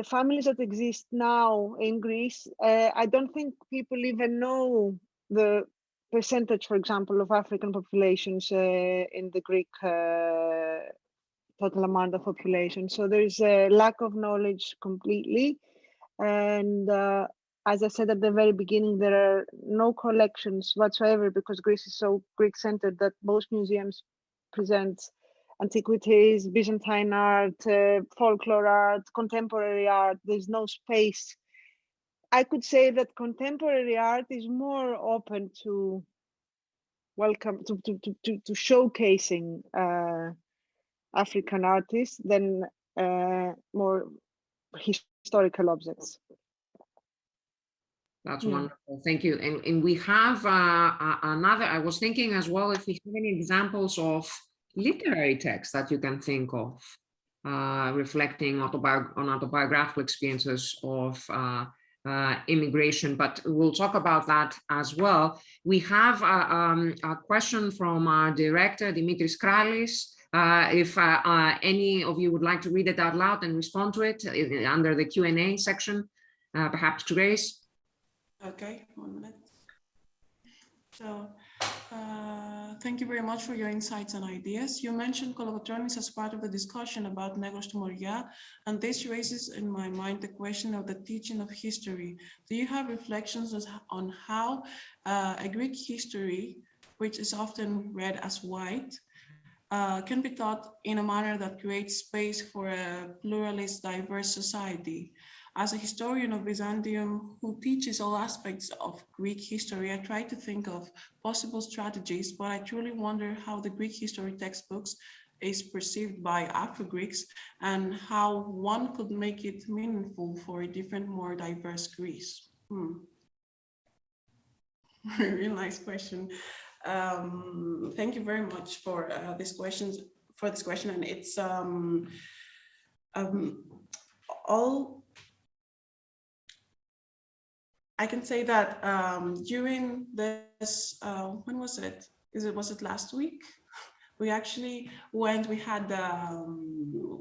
families that exist now in Greece, I don't think people even know the percentage, for example, of African populations in the Greek total amount of population. So there's a lack of knowledge completely. And as I said at the very beginning, there are no collections whatsoever, because Greece is so Greek-centered that most museums present antiquities, Byzantine art, folklore art, contemporary art. There's no space. I could say that contemporary art is more open to showcasing African artists than more historical objects. That's wonderful. Thank you. And we have another, I was thinking as well, if we have any examples of literary texts that you can think of, reflecting on autobiographical experiences of immigration, but we'll talk about that as well. We have a question from our director, Dimitris Kralis. If any of you would like to read it out loud and respond to it under the Q&A section, perhaps Grace. Okay, 1 minute. So, thank you very much for your insights and ideas. You mentioned Kolokotronis as part of the discussion about Negros to Moria, and this raises in my mind the question of the teaching of history. Do you have reflections on how a Greek history, which is often read as white, can be taught in a manner that creates space for a pluralist, diverse society? As a historian of Byzantium who teaches all aspects of Greek history, I try to think of possible strategies, but I truly wonder how the Greek history textbooks is perceived by AfroGreeks and how one could make it meaningful for a different, more diverse Greece. Really nice question. Thank you very much for this question, and it's I can say that during this, when was it? Was it last week? We actually went, we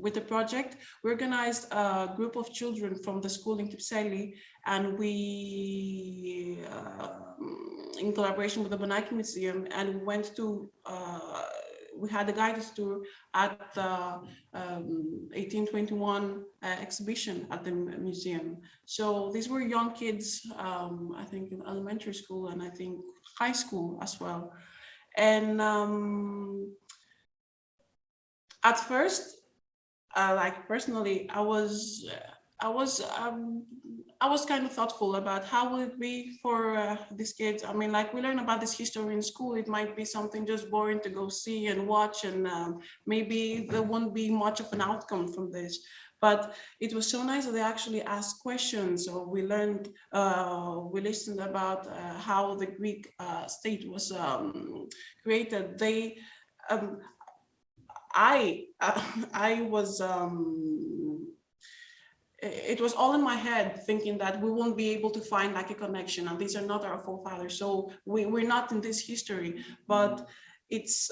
with the project, we organized a group of children from the school in Kypseli, and we, in collaboration with the Benaki Museum, and we went to, we had a guided tour at the 1821 exhibition at the museum. So these were young kids, I think in elementary school and I think high school as well. And at first, like personally, I was kind of thoughtful about how will it be for these kids. I mean, like we learn about this history in school, it might be something just boring to go see and watch, and maybe there won't be much of an outcome from this. But it was so nice that they actually asked questions, or we learned, we listened about how the Greek state was created. They, I was, it was all in my head thinking that we won't be able to find like a connection, and these are not our forefathers, so we're not in this history. But it's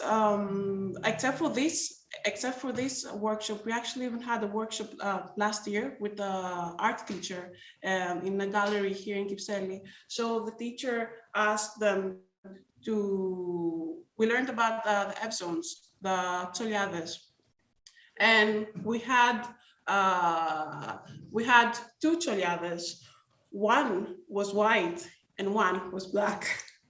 except for this workshop, we actually even had a workshop last year with the art teacher in a gallery here in Kypseli. So the teacher asked them to, we learned about the F zones, the Tsoliades, and we had two Tsoliades. One was white and one was black.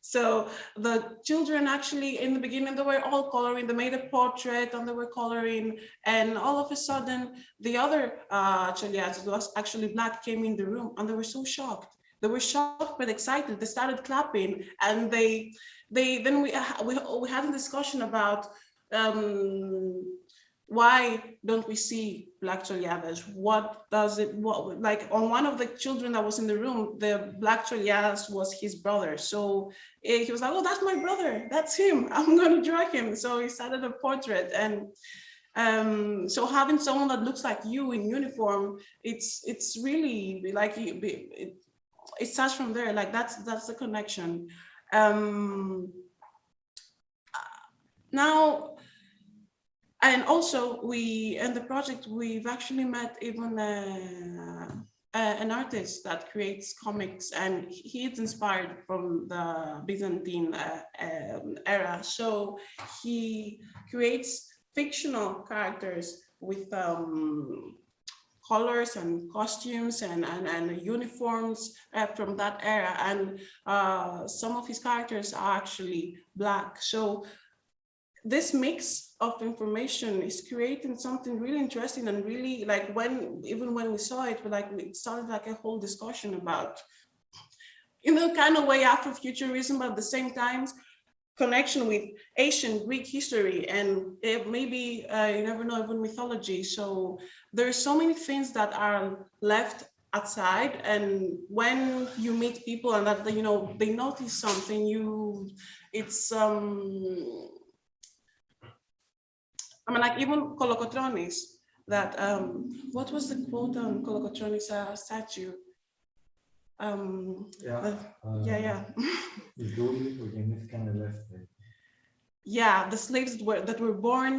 So the children actually, in the beginning, they were all coloring. They made a portrait and they were coloring. And all of a sudden, the other Tsoliades, was actually black, came in the room, and they were so shocked. They were shocked but excited. They started clapping, and then we had a discussion about why don't we see black Tsoliades? What does it, like on one of the children that was in the room, the black Tsoliades was his brother. So he was like, oh, that's my brother, that's him, I'm gonna draw him. So he started a portrait. And so having someone that looks like you in uniform, it's really like, it starts from there, like that's the connection. Now, and also in the project, we've actually met even an artist that creates comics, and he's inspired from the Byzantine era. So he creates fictional characters with colors and costumes and uniforms from that era. And some of his characters are actually black. So this mix of information is creating something really interesting, and really, like, even when we saw it, it started like a whole discussion about, in a kind of way, Afrofuturism, but at the same time, connection with ancient Greek history, and maybe you never know, even mythology. So there's so many things that are left outside, and when you meet people and that, you know, they notice something, it's I mean, like even Kolokotronis, that, what was the quote on Kolokotronis statue? Yeah, the slaves that were born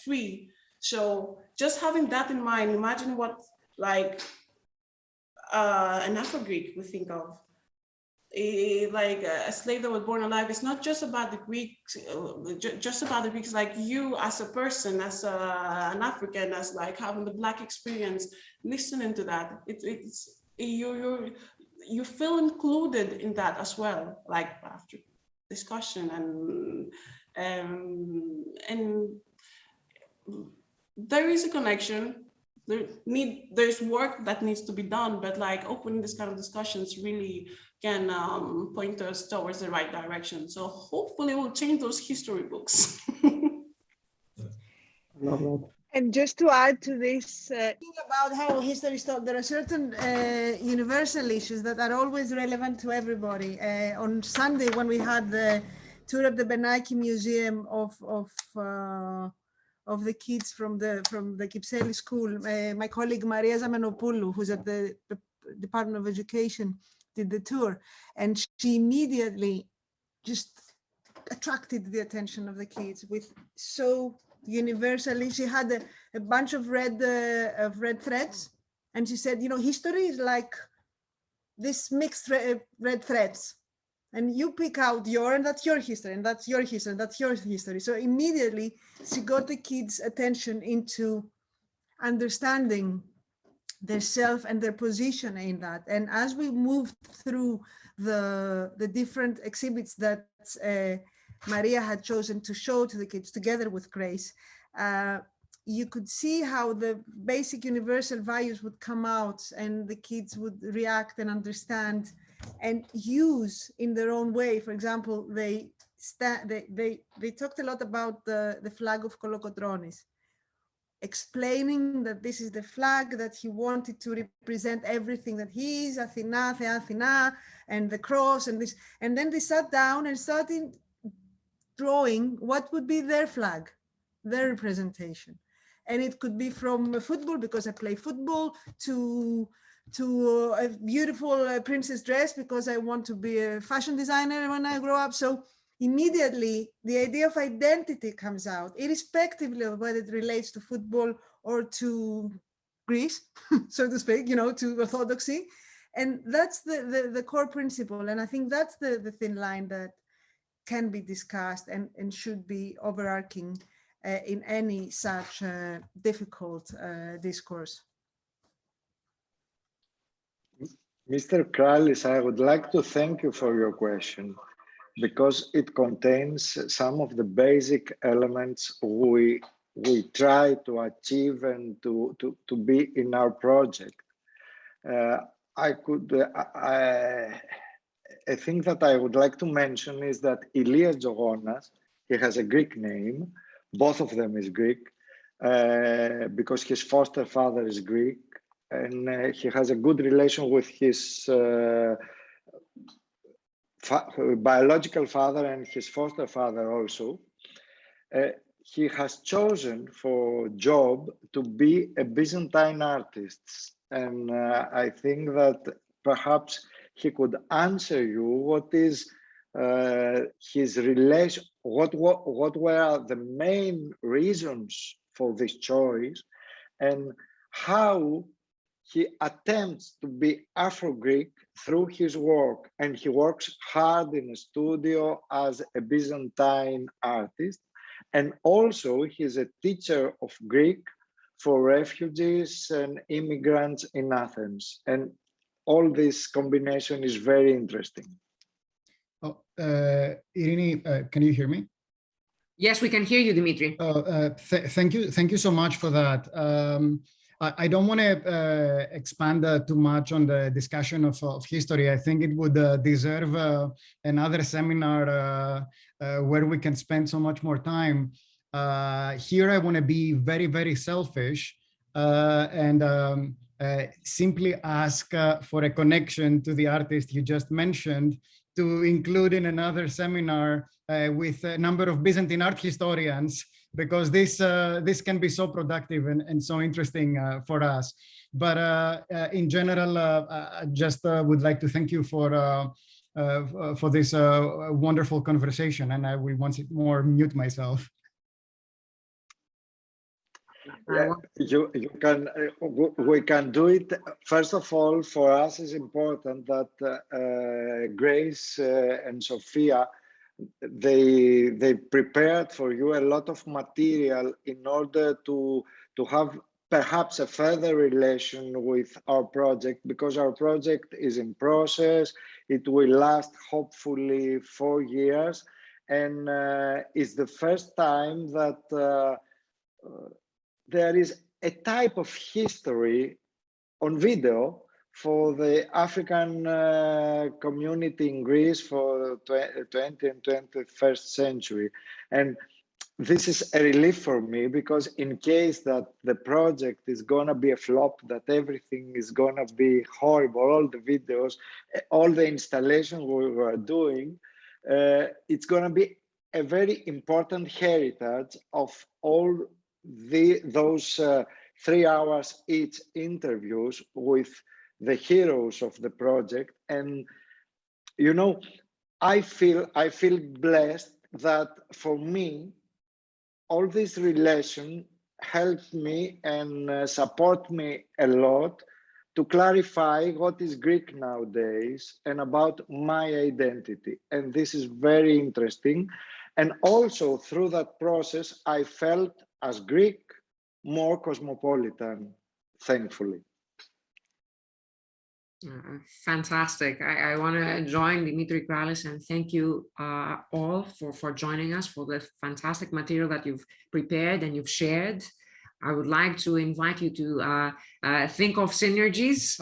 free. So just having that in mind, imagine what like an AfroGreek would think of. Like a slave that was born alive. It's not just about the Greeks, like you as a person, as an African, as like having the Black experience, listening to that, you feel included in that as well, like after discussion, and there is a connection. There's work that needs to be done, but like opening this kind of discussions really can point us towards the right direction. So hopefully we'll change those history books. Love that. And just to add to this, about how history is taught, there are certain universal issues that are always relevant to everybody. On Sunday, when we had the tour of the Benaki Museum of the kids from the Kypseli school, my colleague Maria Zamenopoulou, who's at the Department of Education, did the tour, and she immediately just attracted the attention of the kids with so universally. She had a bunch of red threads, and she said, you know, history is like this mixed red threads, and you pick out and that's your history, and that's your history, and that's your history. So immediately she got the kids' attention into understanding their self and their position in that. And as we moved through the different exhibits that Maria had chosen to show to the kids together with Grace, you could see how the basic universal values would come out, and the kids would react and understand and use in their own way. For example, they talked a lot about the flag of Kolokotronis, explaining that this is the flag that he wanted to represent everything that he is, Athena, Athena, and the cross and this. And then they sat down and started drawing what would be their flag, their representation. And it could be from football, because I play football, to a beautiful princess dress because I want to be a fashion designer when I grow up. So immediately the idea of identity comes out, irrespectively of whether it relates to football or to Greece, so to speak, you know, to orthodoxy. And that's the core principle. And I think that's the thin line that can be discussed and should be overarching in any such difficult discourse. Mr. Kralis, I would like to thank you for your question, because it contains some of the basic elements we try to achieve and to be in our project. I think that I would like to mention is that Elias Zogonas, he has a Greek name. Both of them is Greek, because his foster father is Greek, and he has a good relation with his biological father and his foster father also. He has chosen for job to be a Byzantine artist, and I think that perhaps he could answer you what is his relation, what were the main reasons for this choice, and how he attempts to be Afro-Greek through his work. And he works hard in a studio as a Byzantine artist. And also he's a teacher of Greek for refugees and immigrants in Athens. And all this combination is very interesting. Oh, Irini, can you hear me? Yes, we can hear you, Dimitri. Thank you so much for that. I don't want to expand too much on the discussion of history. I think it would deserve another seminar where we can spend so much more time. Here I want to be very, very selfish and simply ask for a connection to the artist you just mentioned, to include in another seminar with a number of Byzantine art historians, because this can be so productive and so interesting for us. But in general, I just would like to thank you for this wonderful conversation, and I will once more mute myself. Yeah, we can do it. First of all, for us it's important that Grace and Sophia, they prepared for you a lot of material in order to have perhaps a further relation with our project, because our project is in process. It will last hopefully 4 years, and it's the first time that there is a type of history on video for the African community in Greece for the 20th and 21st century. And this is a relief for me, because in case that the project is gonna be a flop, that everything is gonna be horrible, all the videos, all the installation we were doing, it's gonna be a very important heritage of all those 3 hours each interviews with the heroes of the project. And you know, I feel blessed that for me all this relation helped me and support me a lot to clarify what is Greek nowadays and about my identity. And this is very interesting. And also through that process, I felt as Greek more cosmopolitan, thankfully. Fantastic. I want to join Dimitri Kralis and thank you all for joining us, for the fantastic material that you've prepared and you've shared. I would like to invite you to think of synergies,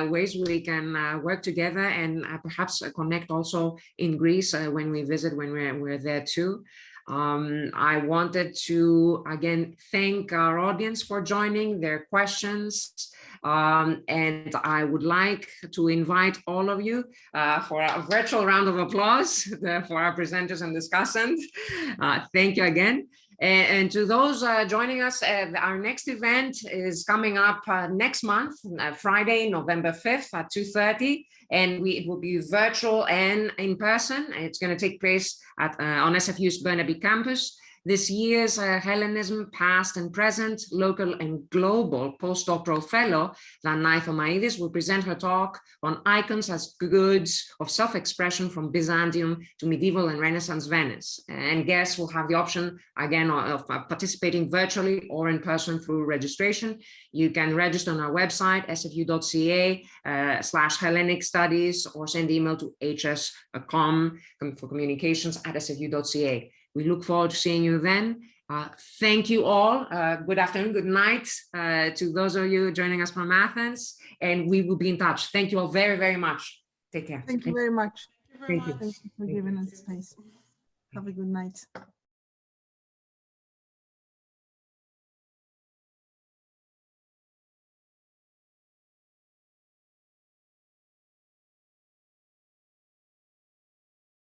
ways we can work together and perhaps connect also in Greece when we visit, when we're there too. I wanted to again thank our audience for joining, their questions, and I would like to invite all of you for a virtual round of applause for our presenters and discussants. Thank you again. And to those joining us, our next event is coming up next month, Friday, November 5th at 2:30, and it will be virtual and in person. It's going to take place on SFU's Benaki campus. This year's Hellenism, past and present, local and global postdoctoral fellow, Danae Thomaidis, will present her talk on icons as goods of self-expression from Byzantium to medieval and Renaissance Venice. And guests will have the option, again, of participating virtually or in person through registration. You can register on our website, sfu.ca/Hellenic studies, or send email to hs.com for communications at sfu.ca. We look forward to seeing you then. Thank you all. Good afternoon, good night to those of you joining us from Athens, and we will be in touch. Thank you all very, very much. Take care. Thank you very much. Thank you very much. Thank you for giving us space. Have a good night.